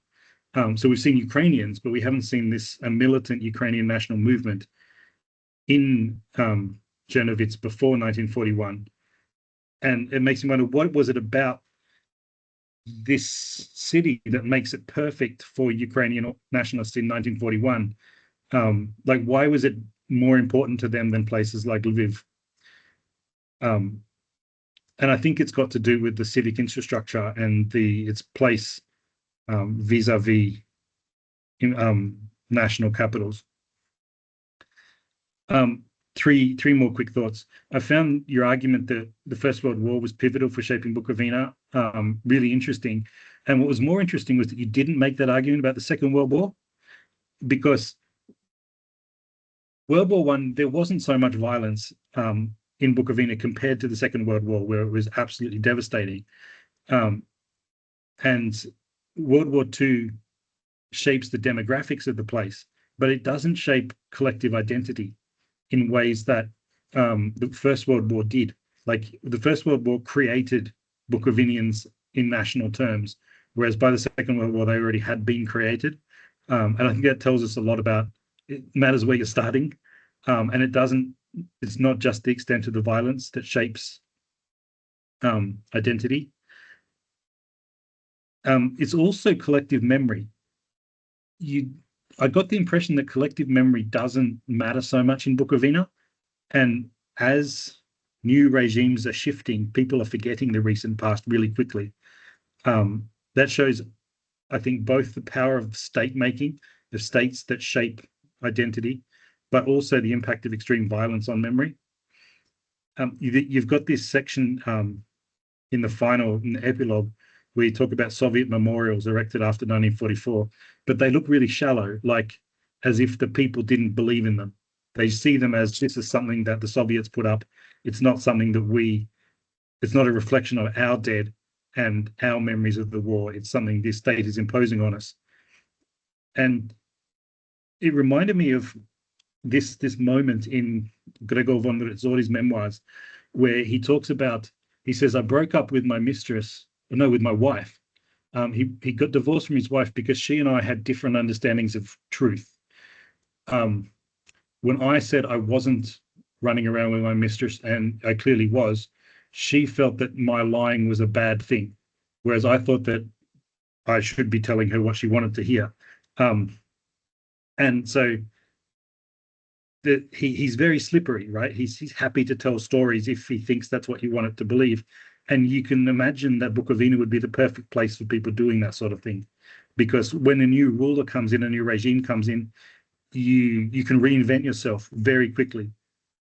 So we've seen Ukrainians, but we haven't seen this militant Ukrainian national movement in Chernovitz before 1941. And it makes me wonder, what was it about this city that makes it perfect for Ukrainian nationalists in 1941? Like, why was it more important to them than places like Lviv? And I think it's got to do with the civic infrastructure and its place vis-a-vis national capitals. Three more quick thoughts. I found your argument that the First World War was pivotal for shaping Bukovina really interesting. And what was more interesting was that you didn't make that argument about the Second World War, because World War I, there wasn't so much violence in Bukovina compared to the Second World War, where it was absolutely devastating. And World War II shapes the demographics of the place, but it doesn't shape collective identity in ways that the First World War did. Like, the First World War created Bukovinians in national terms, whereas by the Second World War, they already had been created. And I think that tells us a lot about, it matters where you're starting. And it's not just the extent of the violence that shapes identity. It's also collective memory. I got the impression that collective memory doesn't matter so much in Bukovina. And as new regimes are shifting, people are forgetting the recent past really quickly. That shows, I think, both the power of state making, the states that shape identity, but also the impact of extreme violence on memory. You've got this section in the epilogue, where you talk about Soviet memorials erected after 1944, but they look really shallow, like as if the people didn't believe in them. They see them as, this is something that the Soviets put up. It's not something that it's not a reflection of our dead and our memories of the war. It's something this state is imposing on us. And it reminded me of this moment in Gregor von Redzori's memoirs, where he says, I broke up with my wife. He got divorced from his wife because she and I had different understandings of truth. When I said I wasn't running around with my mistress, and I clearly was, she felt that my lying was a bad thing, whereas I thought that I should be telling her what she wanted to hear. And so he's very slippery, right? He's happy to tell stories if he thinks that's what you want it to believe. And you can imagine that Bukovina would be the perfect place for people doing that sort of thing, because when a new ruler comes in, a new regime comes in, you can reinvent yourself very quickly.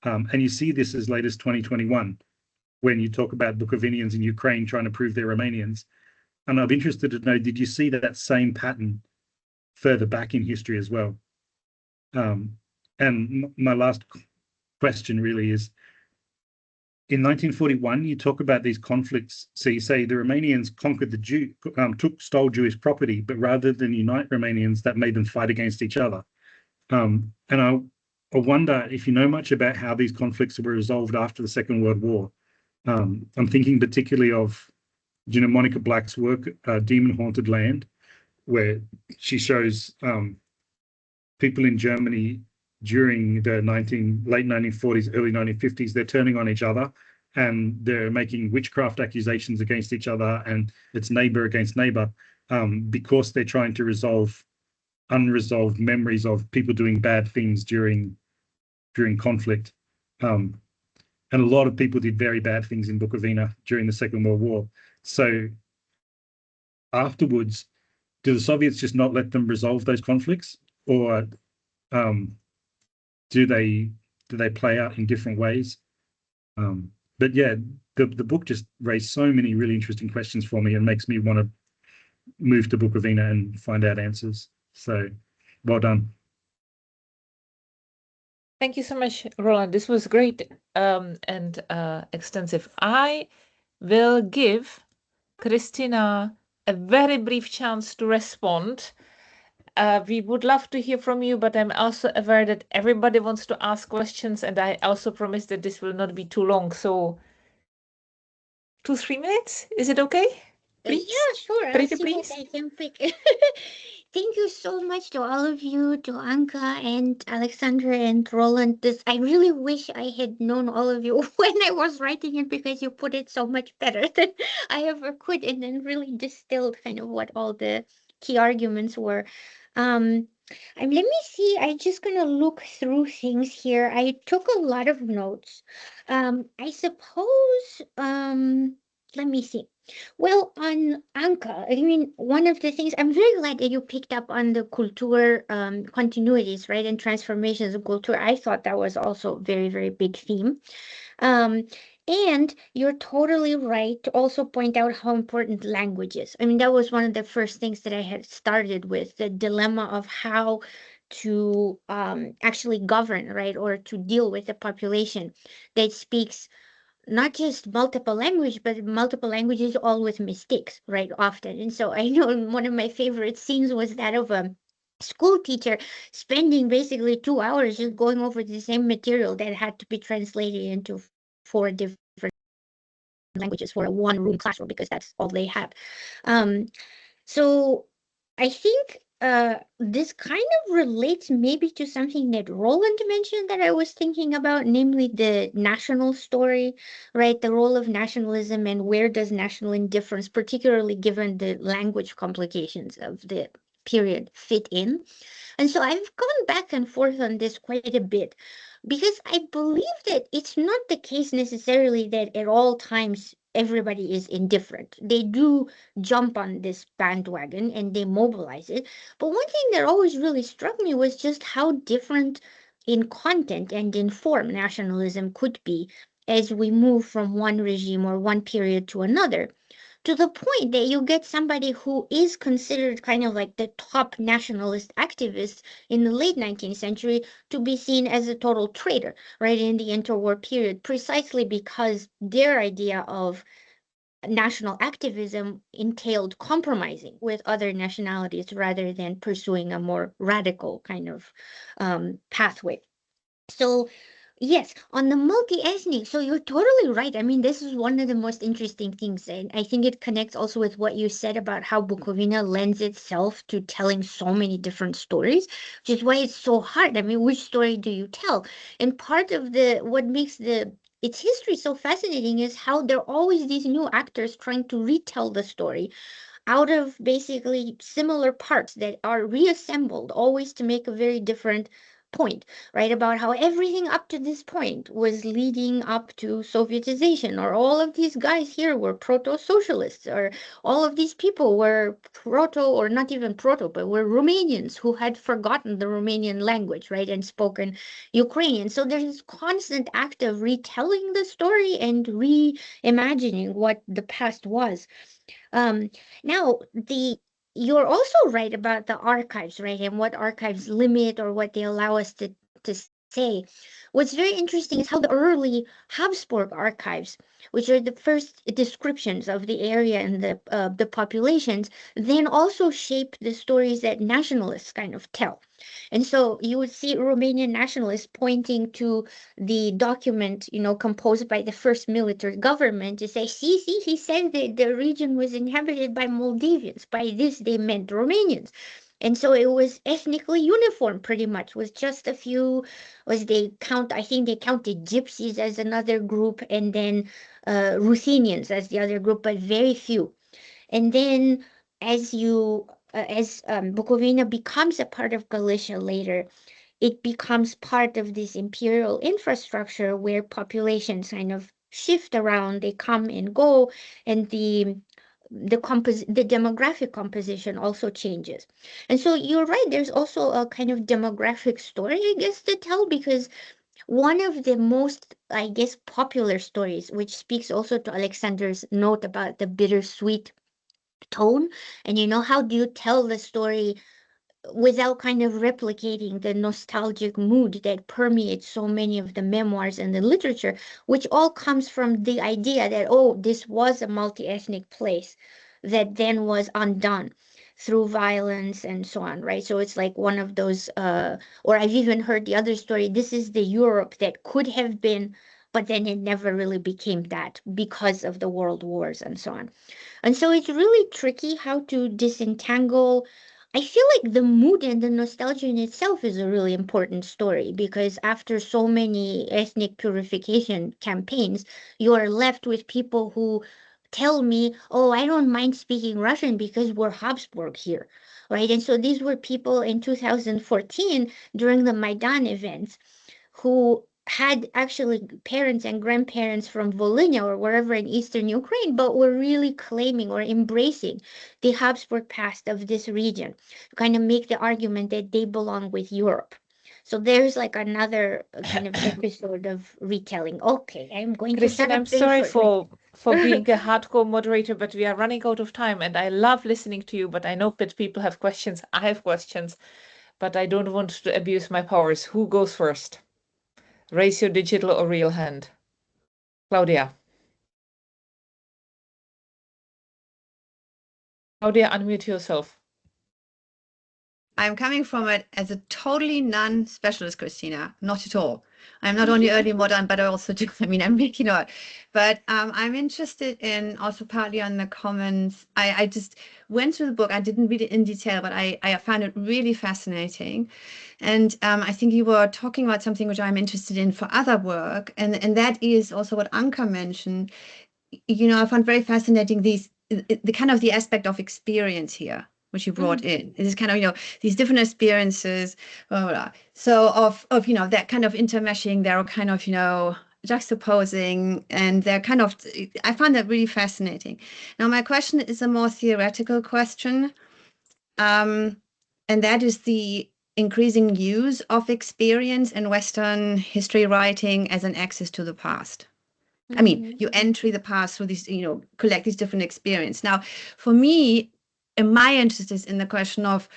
And you see this as late as 2021, when you talk about Bukovinians in Ukraine trying to prove they're Romanians. And I'm interested to know, did you see that same pattern further back in history as well? And my last question really is, in 1941, you talk about these conflicts. So you say the Romanians conquered stole Jewish property, but rather than unite Romanians, that made them fight against each other. And I wonder if you know much about how these conflicts were resolved after the Second World War. I'm thinking particularly of, Monica Black's work, Demon Haunted Land, where she shows people in Germany during the late 1940s, early 1950s, they're turning on each other, and they're making witchcraft accusations against each other, and it's neighbor against neighbor, because they're trying to resolve unresolved memories of people doing bad things during conflict. And a lot of people did very bad things in Bukovina during the Second World War. So afterwards, do the Soviets just not let them resolve those conflicts, or do they play out in different ways? But yeah, the book just raised so many really interesting questions for me and makes me want to move to Bukovina and find out answers. So well done. Thank you so much, Roland. This was great and extensive. I will give Cristina a very brief chance to respond. We would love to hear from you, but I'm also aware that everybody wants to ask questions, and I also promise that this will not be too long. So 2-3 minutes, is it okay? Please? Yeah, sure. I'll Pretty see please. what I can pick. Thank you so much to all of you, to Anca and Alexandra and Roland. I really wish I had known all of you when I was writing it, because you put it so much better than I ever could, and then really distilled kind of what all the key arguments were. Let me see. I'm just gonna look through things here. I took a lot of notes. I suppose. Let me see. Well, on Anka, I mean, one of the things I'm very glad that you picked up on the culture continuities, right, and transformations of culture. I thought that was also very, very big theme. And you're totally right to also point out how important language is. I mean, that was one of the first things that I had started with, the dilemma of how to actually govern, right, or to deal with a population that speaks not just multiple language, but multiple languages all with mistakes, right, often. And so I know one of my favorite scenes was that of a school teacher spending basically 2 hours just going over the same material that had to be translated into 4 different languages for a one-room classroom, because that's all they have. So I think this kind of relates maybe to something that Roland mentioned that I was thinking about, namely the national story, right? The role of nationalism and where does national indifference, particularly given the language complications of the period, fit in. And so I've gone back and forth on this quite a bit, because I believe that it's not the case necessarily that at all times everybody is indifferent. They do jump on this bandwagon and they mobilize it. But one thing that always really struck me was just how different in content and in form nationalism could be as we move from one regime or one period to another, to the point that you get somebody who is considered kind of like the top nationalist activist in the late 19th century to be seen as a total traitor, right, in the interwar period, precisely because their idea of national activism entailed compromising with other nationalities rather than pursuing a more radical kind of pathway. So yes, on the multi-ethnic, so you're totally right. I mean, this is one of the most interesting things, and I think it connects also with what you said about how Bukovina lends itself to telling so many different stories, which is why it's so hard. I mean, which story do you tell? And part of what makes its history so fascinating is how there are always these new actors trying to retell the story out of basically similar parts that are reassembled, always to make a very different point, right? About how everything up to this point was leading up to Sovietization, or all of these guys here were proto-socialists, or all of these people were proto, or not even proto, but were Romanians who had forgotten the Romanian language, right, and spoken Ukrainian. So there's this constant act of retelling the story and reimagining what the past was. Now, you're also right about the archives, right? And what archives limit or what they allow us to say. What's very interesting is how the early Habsburg archives, which are the first descriptions of the area and the populations, then also shape the stories that nationalists kind of tell. And so you would see Romanian nationalists pointing to the document, composed by the first military government to say, see, he said that the region was inhabited by Moldavians. By this, they meant Romanians. And so it was ethnically uniform, pretty much, with just a few, I think they counted gypsies as another group, and then Ruthenians as the other group, but very few. And then as Bukovina becomes a part of Galicia later, it becomes part of this imperial infrastructure where populations kind of shift around, they come and go, and the demographic composition also changes. And so you're right, there's also a kind of demographic story, I guess, to tell, because one of the most, I guess, popular stories, which speaks also to Alexander's note about the bittersweet tone. And how do you tell the story without kind of replicating the nostalgic mood that permeates so many of the memoirs and the literature, which all comes from the idea that, oh, this was a multi-ethnic place that then was undone through violence and so on, right? So it's like one of those, or I've even heard the other story, this is the Europe that could have been, but then it never really became that because of the world wars and so on. And so it's really tricky how to disentangle. I feel like the mood and the nostalgia in itself is a really important story, because after so many ethnic purification campaigns, you are left with people who tell me, oh, I don't mind speaking Russian because we're Habsburg here, right? And so these were people in 2014 during the Maidan events who had actually parents and grandparents from Volhynia or wherever in eastern Ukraine, but were really claiming or embracing the Habsburg past of this region to kind of make the argument that they belong with Europe. So there's like another kind of episode of retelling. Okay, I'm going to shut Cristina, up I'm very sorry shortly. for being a hardcore moderator, but we are running out of time, and I love listening to you, but I know that people have questions. I have questions, but I don't want to abuse my powers. Who goes first? Raise your digital or real hand. Claudia. Claudia, unmute yourself. I'm coming from it as a totally non-specialist, Cristina, not at all. I'm not only early modern, but I also do, I'm making art. But I'm interested in also partly on the comments. I just went through the book. I didn't read it in detail, but I found it really fascinating. And I think you were talking about something which I'm interested in for other work. And that is also what Anca mentioned. I found very fascinating the kind of the aspect of experience here, which you brought in. It is kind of, these different experiences, blah, blah, blah. So of that kind of intermeshing, they're kind of, juxtaposing, and they're kind of, I find that really fascinating. Now, my question is a more theoretical question. And that is the increasing use of experience in Western history writing as an access to the past. I mean, you entry the past through these, collect these different experience. Now, for me, my interest is in the question of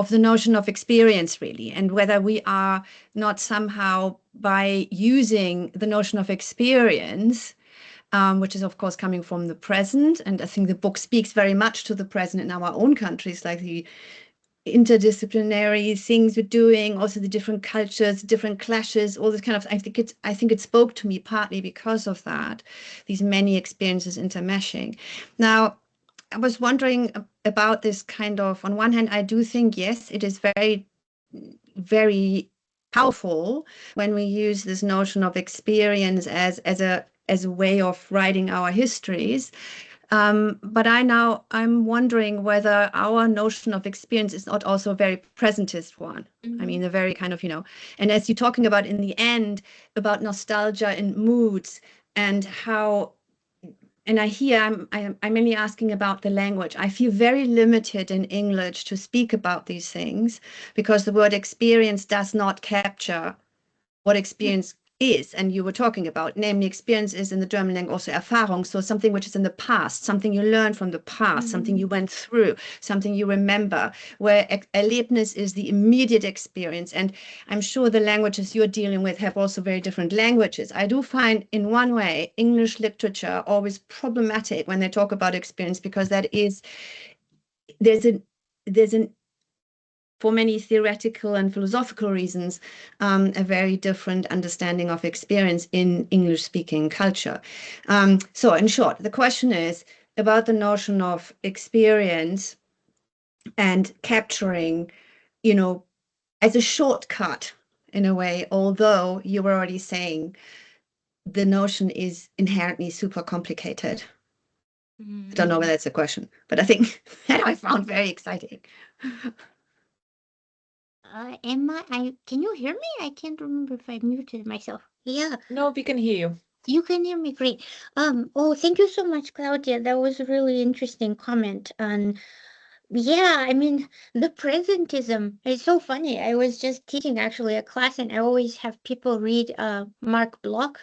the notion of experience, really, and whether we are not somehow, by using the notion of experience, which is, of course, coming from the present, and I think the book speaks very much to the present in our own countries, like the interdisciplinary things we're doing, also the different cultures, different clashes, all this kind of, I think it spoke to me partly because of that, these many experiences intermeshing. Now, I was wondering about this kind of, on one hand, I do think, yes, it is very, very powerful when we use this notion of experience as a way of writing our histories. But I'm wondering whether our notion of experience is not also a very presentist one. I mean, a very kind of, and as you're talking about in the end, about nostalgia and moods and how, and I'm mainly asking about the language. I feel very limited in English to speak about these things because the word experience does not capture what experience is, and you were talking about, namely experience is in the German language also Erfahrung, so something which is in the past, something you learned from the past, something you went through, something you remember, where Erlebnis is the immediate experience. And I'm sure the languages you're dealing with have also very different languages. I do find, in one way, English literature always problematic when they talk about experience, because there's an for many theoretical and philosophical reasons, a very different understanding of experience in English-speaking culture. So in short, the question is about the notion of experience and capturing, as a shortcut in a way, although you were already saying the notion is inherently super complicated. I don't know whether that's a question, but I think that I found very exciting. Emma, can you hear me? I can't remember if I muted myself. Yeah. No, we can hear you. You can hear me, great. Oh, thank you so much, Claudia. That was a really interesting comment on Yeah, I mean, the presentism is so funny. I was just teaching actually a class, and I always have people read Mark Bloch,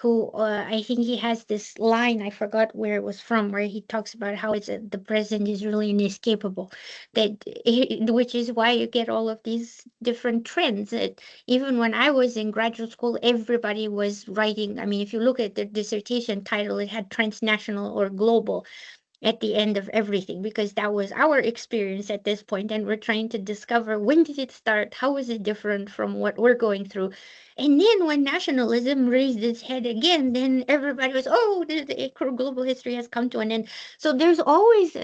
who I think he has this line, I forgot where it was from, where he talks about how the present is really inescapable, which is why you get all of these different trends. Even when I was in graduate school, everybody was writing. I mean, if you look at the dissertation title, it had transnational or global at the end of everything, because that was our experience at this point, and we're trying to discover, when did it start, how is it different from what we're going through. And then when nationalism raised its head again, then everybody was, oh, the global history has come to an end. So there's always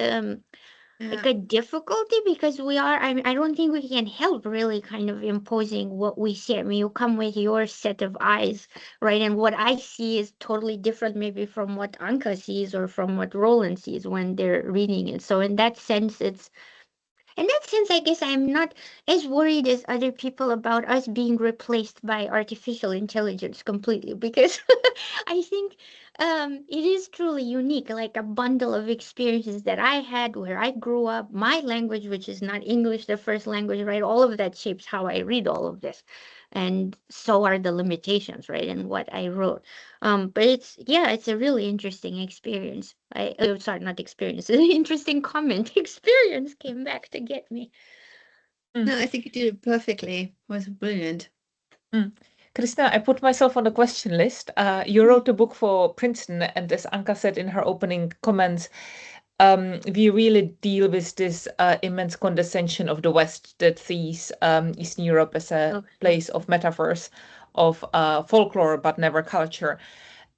like a difficulty, because I mean, I don't think we can help really kind of imposing what we see. I mean, you come with your set of eyes, right? And what I see is totally different maybe from what Anca sees or from what Roland sees when they're reading it. So in that sense, I guess I'm not as worried as other people about us being replaced by artificial intelligence completely, because I think it is truly unique, like a bundle of experiences that I had where I grew up, my language, which is not English, the first language, right? All of that shapes how I read all of this. And so are the limitations, right? And what I wrote. But it's a really interesting experience. Sorry, not experience, an interesting comment. Experience came back to get me. No, I think you did it perfectly. It was brilliant. Cristina, I put myself on the question list. You wrote a book for Princeton, and as Anca said in her opening comments, we really deal with this immense condescension of the West that sees Eastern Europe as a place of metaphors, of folklore, but never culture.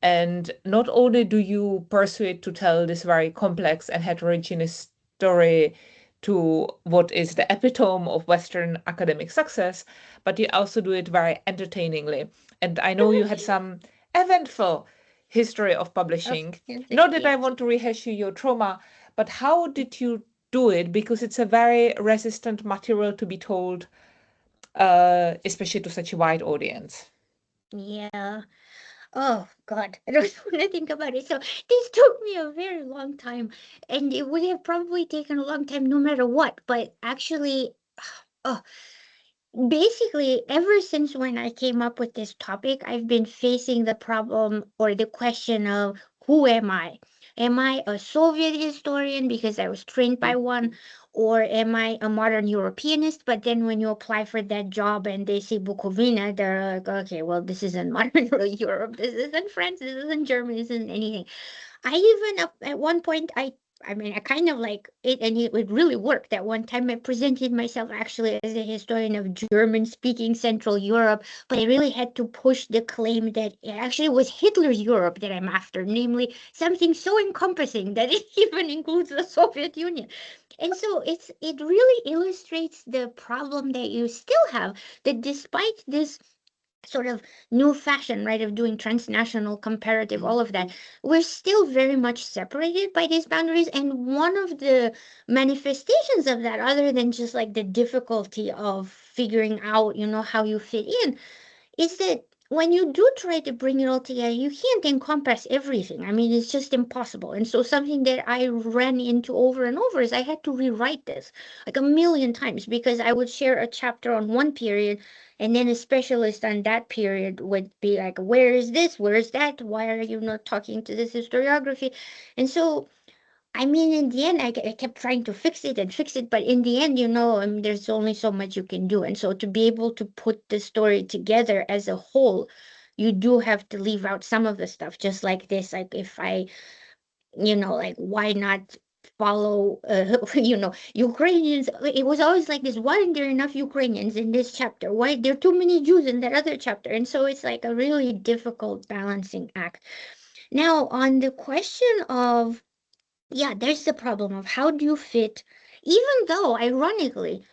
And not only do you pursue it to tell this very complex and heterogeneous story to what is the epitome of Western academic success, but you also do it very entertainingly. And I know you had some eventful history of publishing. Not that I want to rehash your trauma, but how did you do it? Because it's a very resistant material to be told, especially to such a wide audience. Yeah. Oh God, I don't want to think about it. So this took me a very long time, and it would have probably taken a long time no matter what. But actually, oh, basically, ever since when I came up with this topic, I've been facing the problem or the question of, who am I? Am I a Soviet historian because I was trained by one, or am I a modern Europeanist? But then when you apply for that job and they say Bukovina, they're like, okay, well, this isn't modern Europe, this isn't France, this isn't Germany, this isn't anything. I even at one point I mean, I kind of like it, and it really worked. At one time, I presented myself actually as a historian of German-speaking Central Europe, but I really had to push the claim that it actually was Hitler's Europe that I'm after, namely something so encompassing that it even includes the Soviet Union. And so it really illustrates the problem that you still have, that despite this sort of new fashion, right, of doing transnational comparative, all of that, we're still very much separated by these boundaries. And one of the manifestations of that, other than just like the difficulty of figuring out, how you fit in, is that when you do try to bring it all together, you can't encompass everything. I mean, it's just impossible. And so something that I ran into over and over is I had to rewrite this like a million times, because I would share a chapter on one period, and then a specialist on that period would be like, where is this? Where is that? Why are you not talking to this historiography? And so I mean, in the end, I kept trying to fix it, but in the end, there's only so much you can do. And so to be able to put the story together as a whole, you do have to leave out some of the stuff, just like this. Like if like why not follow, Ukrainians? It was always like this. Why aren't there enough Ukrainians in this chapter? Why there are too many Jews in that other chapter? And so it's like a really difficult balancing act. Now, on the question of, yeah, there's the problem of how do you fit, even though ironically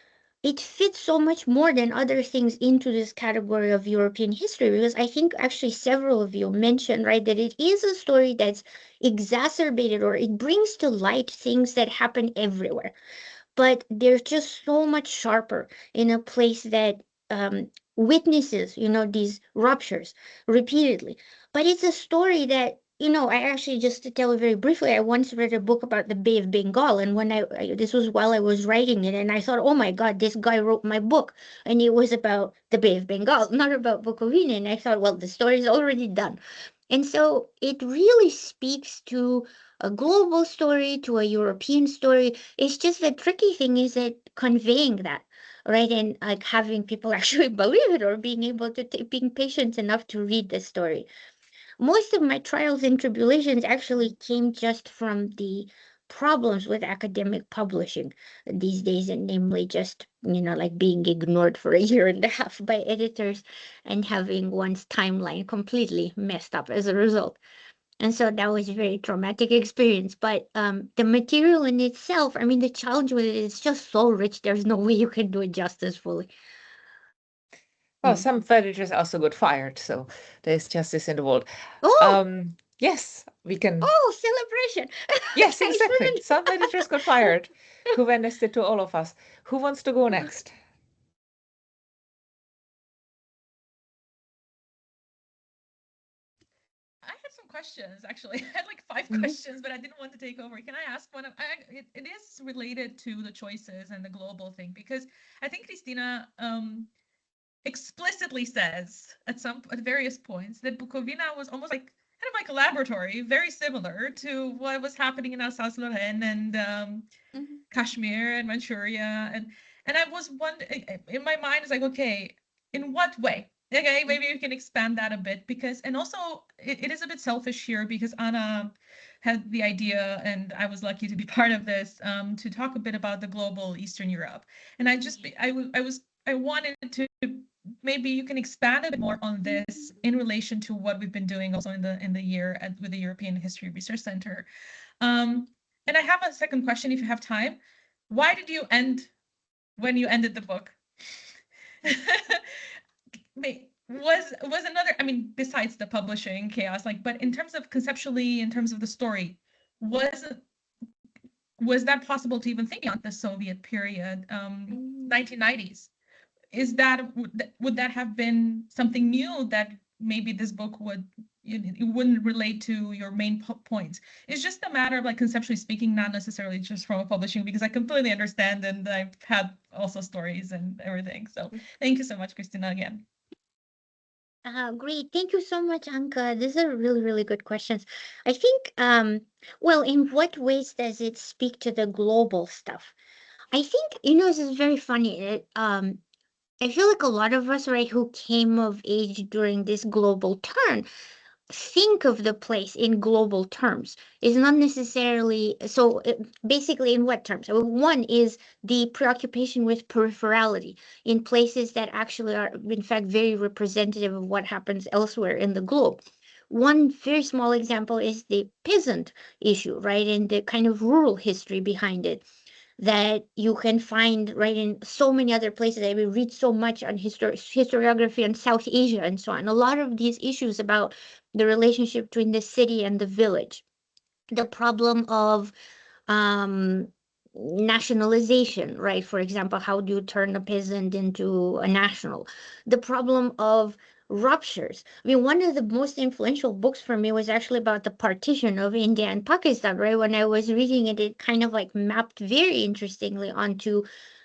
it fits so much more than other things into this category of European history, because I think actually several of you mentioned, right, that it is a story that's exacerbated, or it brings to light things that happen everywhere, but they're just so much sharper in a place that witnesses, these ruptures repeatedly. But it's a story that I actually, just to tell you very briefly, I once read a book about the Bay of Bengal, and when this was while I was writing it, and I thought, oh my God, this guy wrote my book, and it was about the Bay of Bengal, not about Bukovina, and I thought, well, the story is already done. And so it really speaks to a global story, to a European story. It's just the tricky thing is that conveying that, right? And like having people actually believe it, or being able to being patient enough to read the story. Most of my trials and tribulations actually came just from the problems with academic publishing these days, and namely just, like being ignored for a year and a half by editors and having one's timeline completely messed up as a result. And so that was a very traumatic experience. But the material in itself, I mean, the challenge with it is just so rich. There's no way you can do it justice fully. Well, some editors also got fired, so there's justice in the world. Oh, Yes, we can. oh, celebration. Yes, Nice exactly. women. Some editors got fired. Who witnessed it to all of us? Who wants to go next? I had some questions actually. I had like 5 Mhm. questions, but I didn't want to take over. Can I ask one? It is related to the choices and the global thing, because I think Cristina explicitly says at various points that Bukovina was almost like kind of like a laboratory, very similar to what was happening in Alsace-Lorraine and Mhm. Kashmir and Manchuria, and I was wondering in my mind, it's like, okay, in what way? Okay, maybe you can expand that a bit, because, and also it is a bit selfish here because Anna had the idea, and I was lucky to be part of this, to talk a bit about the global Eastern Europe, and I wanted to, maybe you can expand a bit more on this in relation to what we've been doing also in the year with the European History Research Center. And I have a second question if you have time. Why did you end when you ended the book? Was another, I mean, besides the publishing chaos, like, but in terms of conceptually, in terms of the story, was that possible to even think beyond the Soviet period, 1990s? Is that, would that have been something new that maybe this book would, it wouldn't relate to your main points? It's just a matter of, like, conceptually speaking, not necessarily just from a publishing, because I completely understand, and I've had also stories and everything. So thank you so much, Cristina, again. Great. Thank you so much, Anka. These are really, really good questions. I think, well, in what ways does it speak to the global stuff? I think, this is very funny. I feel like a lot of us, right, who came of age during this global turn, think of the place in global terms. Is not necessarily so. Basically, in what terms? One is the preoccupation with peripherality in places that actually are, in fact, very representative of what happens elsewhere in the globe. One very small example is the peasant issue, right, and the kind of rural history behind it that you can find right in so many other places. I mean, read so much on historiography in South Asia and so on. A lot of these issues about the relationship between the city and the village, the problem of um, nationalization, right? For example, how do you turn a peasant into a national? The problem of ruptures. I mean, one of the most influential books for me was actually about the partition of India and Pakistan, right? When I was reading it, it kind of like mapped very interestingly onto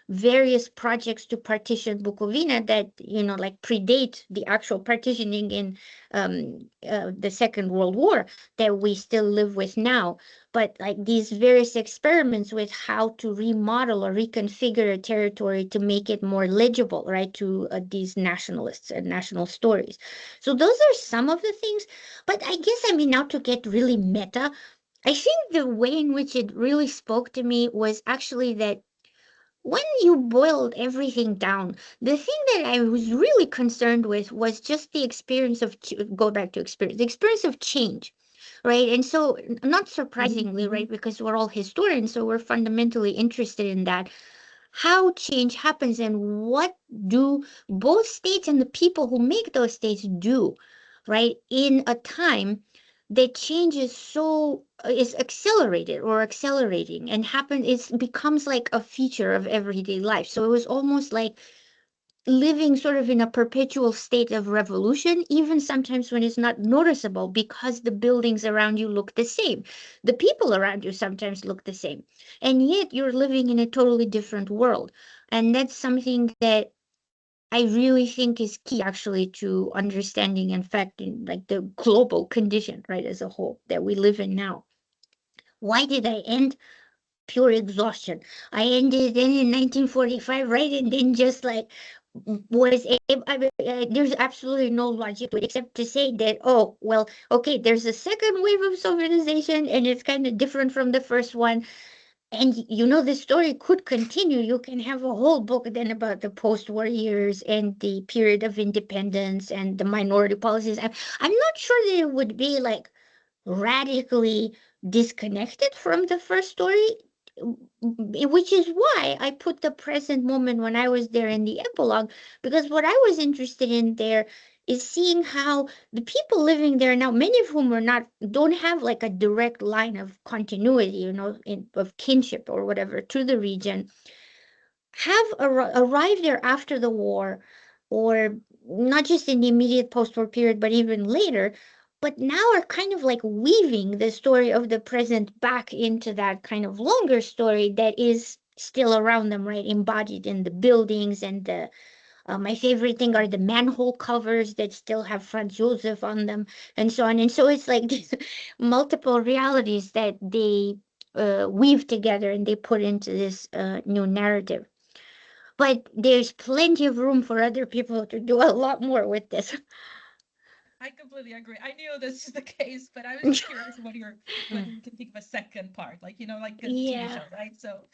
various projects to partition Bukovina that, like predate the actual partitioning in the Second World War that we still live with now. But like these various experiments with how to remodel or reconfigure a territory to make it more legible, right, to these nationalists and national stories. So those are some of the things. But I guess, I mean, now to get really meta, I think the way in which it really spoke to me was actually that when you boiled everything down, the thing that I was really concerned with was just the experience of, go back to experience, the experience of change, right? And so, not surprisingly, right, because we're all historians, so we're fundamentally interested in that, how change happens and what do both states and the people who make those states do, right, in a time that change is so is accelerated or accelerating and becomes like a feature of everyday life. So it was almost like living sort of in a perpetual state of revolution, even sometimes when it's not noticeable because the buildings around you look the same. The people around you sometimes look the same. And yet you're living in a totally different world. And that's something that I really think is key actually to understanding, in fact, in like the global condition, right, as a whole that we live in now. Why did I end? Pure exhaustion. I ended then in 1945, right? And then just like was there's absolutely no logic to it except to say that, oh, well, okay, there's a second wave of Sovietization and it's kind of different from the first one. And the story could continue. You can have a whole book then about the post-war years and the period of independence and the minority policies. I'm not sure that it would be like radically disconnected from the first story, which is why I put the present moment when I was there in the epilogue, because what I was interested in there is seeing how the people living there now, many of whom don't have like a direct line of continuity, of kinship or whatever to the region, have arrived there after the war, or not just in the immediate post-war period, but even later, but now are kind of like weaving the story of the present back into that kind of longer story that is still around them, right? Embodied in the buildings and the my favorite thing are the manhole covers that still have Franz Josef on them and so on. And so it's like these multiple realities that they weave together and they put into this new narrative. But there's plenty of room for other people to do a lot more with this. I completely agree. I knew this is the case, but I was just curious when you can think of a second part, like like a TV show, right? So,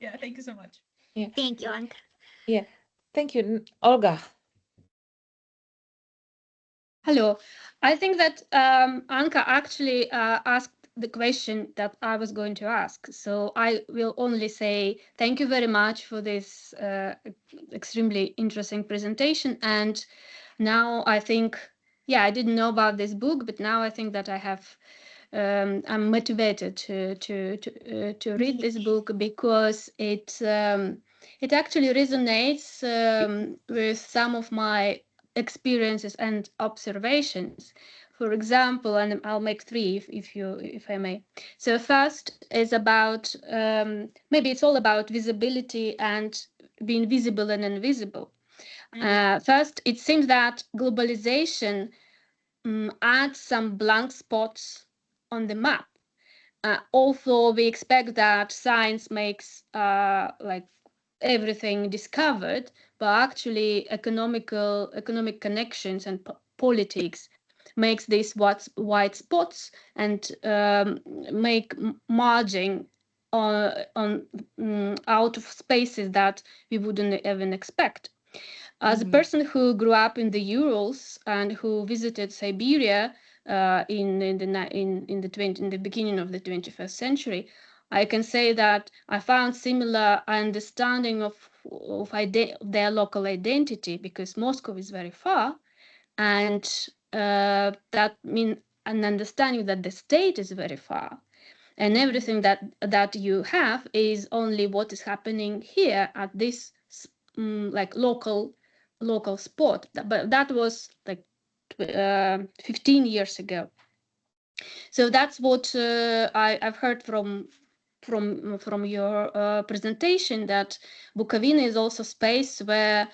yeah, thank you so much. Yeah. Thank you, Anca. Yeah. Thank you, Olga. Hello. I think that Anca actually asked the question that I was going to ask. So I will only say thank you very much for this extremely interesting presentation. And now I think, I didn't know about this book, but now I think that I'm motivated to read this book because it actually resonates with some of my experiences and observations. For example, and I'll make three if I may. So first is about maybe it's all about visibility and being visible and invisible. First, it seems that globalization adds some blank spots on the map. Although we expect that science makes like everything discovered, but actually economic connections and politics makes these white spots and make margin on out of spaces that we wouldn't even expect. As a person who grew up in the Urals and who visited Siberia in the beginning of the 21st century, I can say that I found similar understanding of their local identity, because Moscow is very far, and that means an understanding that the state is very far, and everything that you have is only what is happening here at this like local spot. But that was like 15 years ago. So that's what I've heard from your presentation, that Bukovina is also space where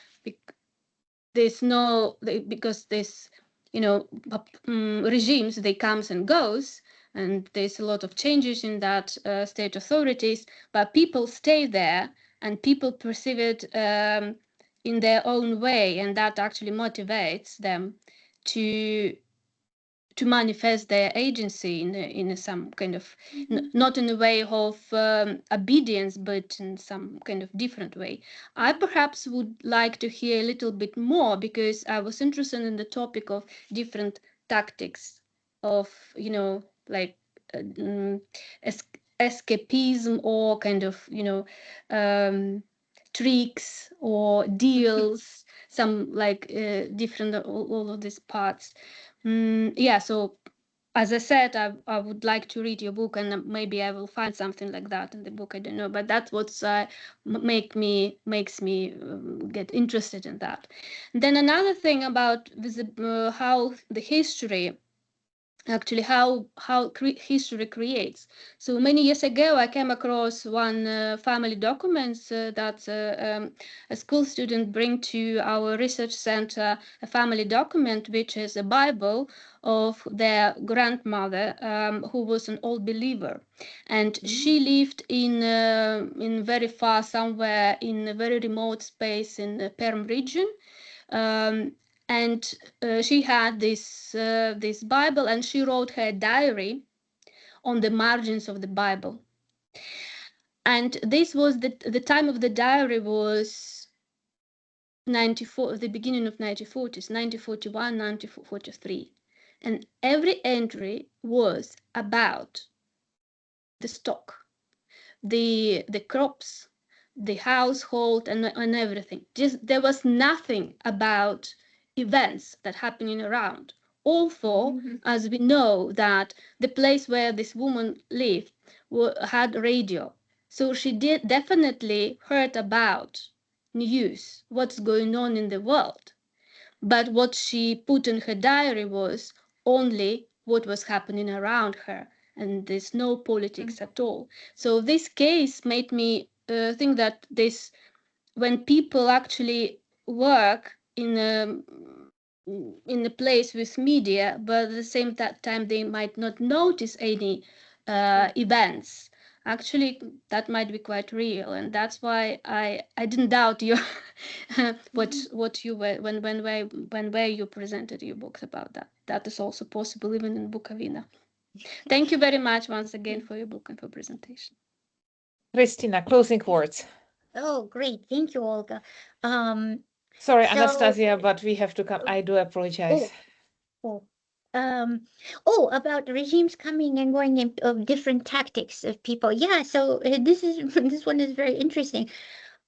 there's no, because this regimes, they comes and goes, and there's a lot of changes in that state authorities, but people stay there and people perceive it in their own way, and that actually motivates them to manifest their agency in some kind of not in a way of obedience, but in some kind of different way. I perhaps would like to hear a little bit more, because I was interested in the topic of different tactics of like escapism, or kind of tricks or deals, some like different all of these parts. So as I said, I would like to read your book, and maybe I will find something like that in the book. I don't know, but that's what makes me get interested in that. And then another thing about how the history, actually how history creates. So many years ago, I came across one family documents that a school student bring to our research center, a family document, which is a Bible of their grandmother, who was an old believer. And she lived in very far somewhere in a very remote space in the Perm region. And she had this Bible, and she wrote her diary on the margins of the Bible. And this was the time of the diary was 94, the beginning of 1940s, 1941, 1943, and every entry was about the stock, the crops, the household, and everything. Just there was nothing about events that happening around. Although, as we know, that the place where this woman lived had radio, so she did definitely heard about news, what's going on in the world. But what she put in her diary was only what was happening around her, and there's no politics at all. So this case made me think that when people actually work in a place with media, but at the same time they might not notice any events. Actually, that might be quite real, and that's why I didn't doubt your what you were where you presented your books about that. That is also possible even in Bukovina. Thank you very much once again for your book and for presentation. Cristina, closing words. Oh, great. Thank you, Olga. Sorry, So- Anastasia, but we have to come. I do apologize. About regimes coming and going in of different tactics of people. Yeah, so this one is very interesting.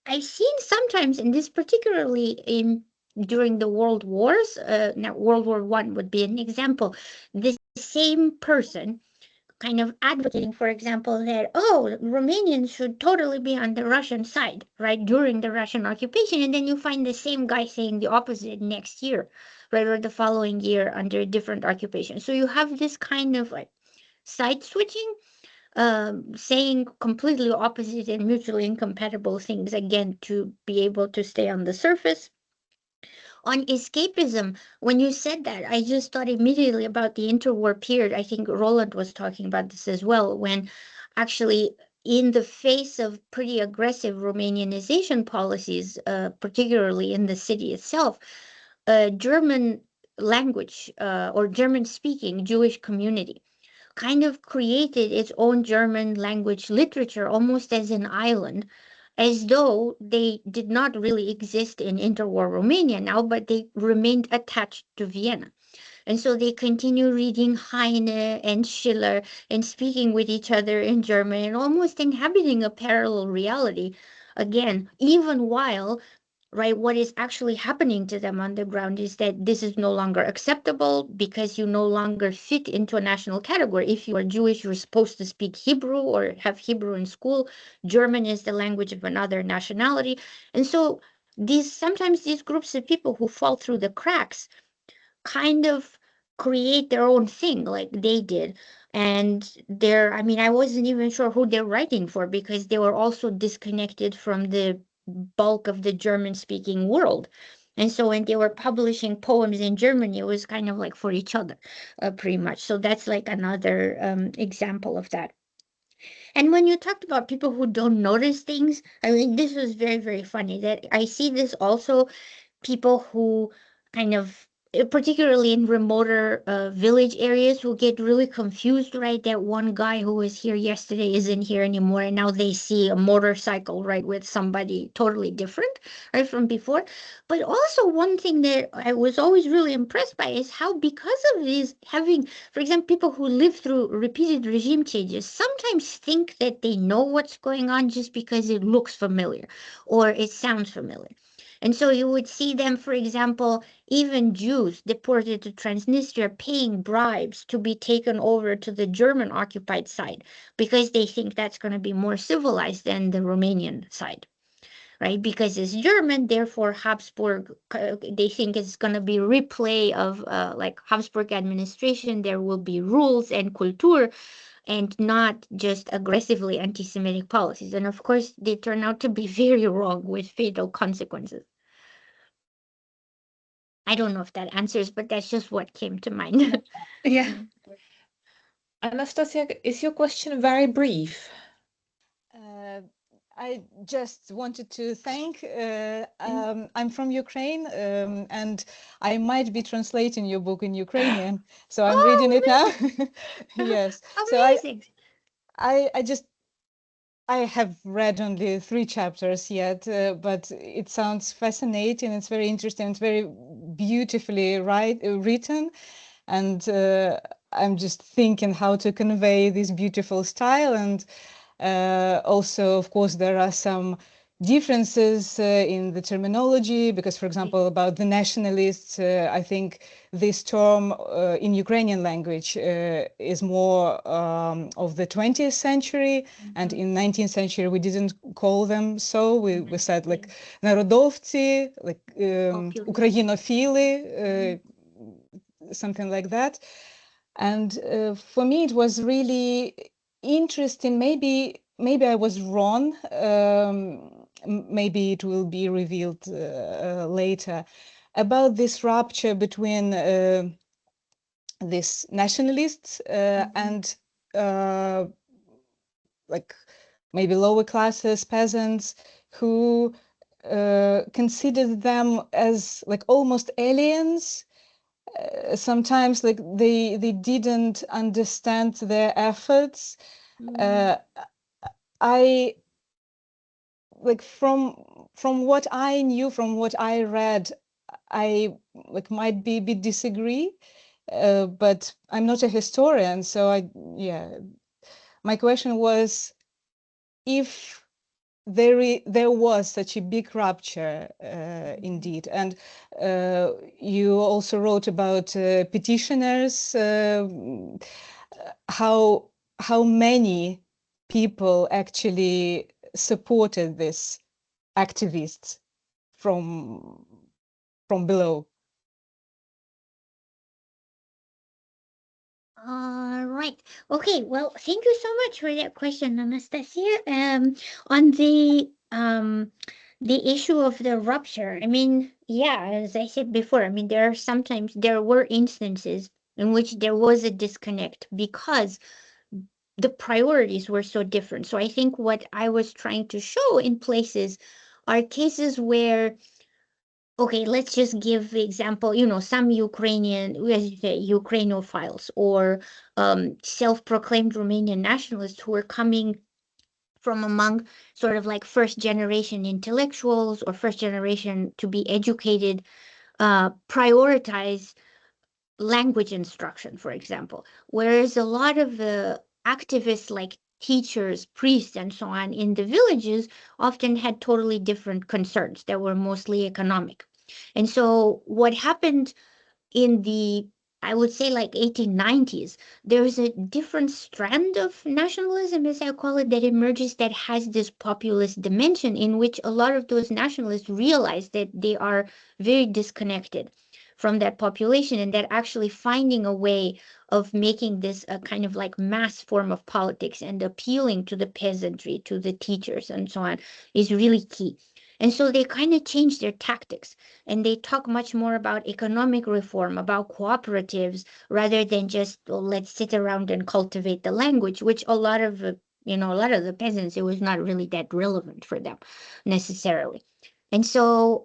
I've seen sometimes, and this particularly during the world wars. Now World War I would be an example. The same person kind of advocating, for example, that Romanians should totally be on the Russian side, right, during the Russian occupation, and then you find the same guy saying the opposite next year, right, or the following year under a different occupation. So you have this kind of like side switching, saying completely opposite and mutually incompatible things, again, to be able to stay on the surface. On escapism, when you said that, I just thought immediately about the interwar period. I think Roland was talking about this as well, when actually in the face of pretty aggressive Romanianization policies, particularly in the city itself, German language or German-speaking Jewish community kind of created its own German language literature almost as an island, as though they did not really exist in interwar Romania now, but they remained attached to Vienna. And so they continue reading Heine and Schiller and speaking with each other in German and almost inhabiting a parallel reality. Again, even while, right, what is actually happening to them on the ground is that this is no longer acceptable because you no longer fit into a national category. If you are Jewish, you're supposed to speak Hebrew or have Hebrew in school. German is the language of another nationality. And so sometimes these groups of people who fall through the cracks kind of create their own thing like they did. And I wasn't even sure who they're writing for, because they were also disconnected from the bulk of the German-speaking world. And so when they were publishing poems in Germany, it was kind of like for each other, pretty much. So that's like another example of that. And when you talked about people who don't notice things, I mean, this was very, very funny that I see this also, people who kind of, particularly in remoter village areas, who get really confused, right? That one guy who was here yesterday isn't here anymore, and now they see a motorcycle, right, with somebody totally different, right, from before. But also one thing that I was always really impressed by is how, because of this, having, for example, people who live through repeated regime changes sometimes think that they know what's going on just because it looks familiar or it sounds familiar. And so you would see them, for example, even Jews deported to Transnistria paying bribes to be taken over to the German occupied side because they think that's going to be more civilized than the Romanian side, right? Because it's German, therefore Habsburg, they think it's going to be replay of like Habsburg administration. There will be rules and culture and not just aggressively anti-Semitic policies. And of course, they turn out to be very wrong with fatal consequences. I don't know if that answers, but that's just what came to mind. Yeah. Anastasia, is your question very brief? I just wanted to thank, I'm from Ukraine, and I might be translating your book in Ukrainian, so I'm reading it now. Yes. So Amazing. I have read only 3 chapters yet, but it sounds fascinating. It's very interesting. It's very beautifully written, and I'm just thinking how to convey this beautiful style. And also, of course, there are some differences in the terminology, because, for example, about the nationalists, I think this term in Ukrainian language is more of the 20th century, and in 19th century we didn't call them so. We said like narodovci, like Ukrainophili, something like that. And for me, it was really interesting. Maybe I was wrong. Maybe it will be revealed later, about this rupture between these nationalists and like maybe lower classes, peasants, who considered them as like almost aliens. Sometimes like they didn't understand their efforts. I like from what I knew, from what I read, I like might be a bit disagree, but I'm not a historian, so my question was if there was such a big rupture indeed. And you also wrote about petitioners, how many people actually supported this activists from below. All right. Okay. Well, thank you so much for that question, Anastasia. On the issue of the rupture, I mean, yeah, as I said before, I mean, there were instances in which there was a disconnect because the priorities were so different. So I think what I was trying to show in places are cases where, okay, let's just give the example, some Ukrainian, as you say, Ukrainophiles or self-proclaimed Romanian nationalists who were coming from among sort of like first generation intellectuals or first generation to be educated, prioritize language instruction, for example. Whereas a lot of the activists like teachers, priests, and so on in the villages often had totally different concerns that were mostly economic. And so what happened in the, I would say like 1890s, there's a different strand of nationalism, as I call it, that emerges that has this populist dimension in which a lot of those nationalists realize that they are very disconnected from that population and that actually finding a way of making this a kind of like mass form of politics and appealing to the peasantry, to the teachers and so on is really key. And so they kind of changed their tactics and they talk much more about economic reform, about cooperatives, rather than just let's sit around and cultivate the language, which a lot of the peasants, it was not really that relevant for them necessarily. And so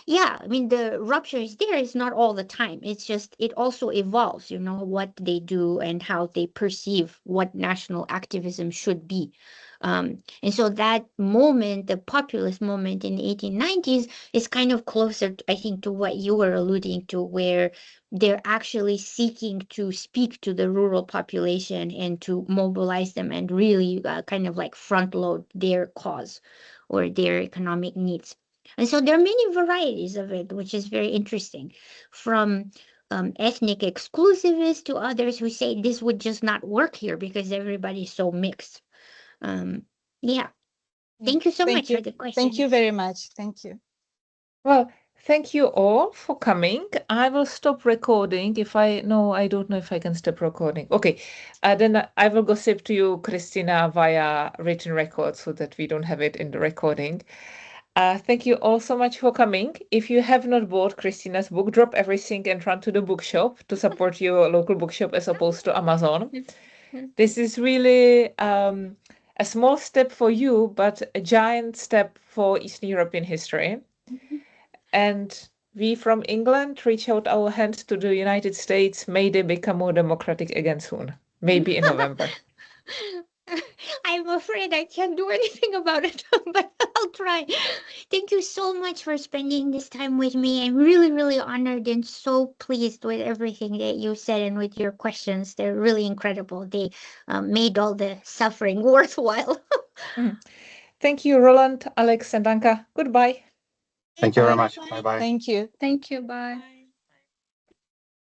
yeah, I mean, the rupture is there. It's not all the time. It's just, it also evolves, what they do and how they perceive what national activism should be. And so that moment, the populist moment in the 1890s is kind of closer, I think, to what you were alluding to, where they're actually seeking to speak to the rural population and to mobilize them and really kind of like front load their cause or their economic needs. And so there are many varieties of it, which is very interesting, from ethnic exclusivists to others who say this would just not work here because everybody's so mixed. Yeah. Thank you so much for the question. Thank you very much. Thank you. Well, thank you all for coming. I will stop recording if I don't know if I can stop recording. Okay, then I will gossip to you, Cristina, via written record so that we don't have it in the recording. Thank you all so much for coming. If you have not bought Cristina's book, drop everything and run to the bookshop to support your local bookshop as opposed to Amazon. This is really a small step for you, but a giant step for Eastern European history. And we from England reach out our hand to the United States. May they become more democratic again soon, maybe in November. I'm afraid I can't do anything about it, but I'll try. Thank you so much for spending this time with me. I'm really, really honored and so pleased with everything that you said and with your questions. They're really incredible. They made all the suffering worthwhile. Thank you, Roland, Alex, and Anca. Goodbye. Thank you very much. Bye-bye. Thank you. Thank you. Bye. Bye.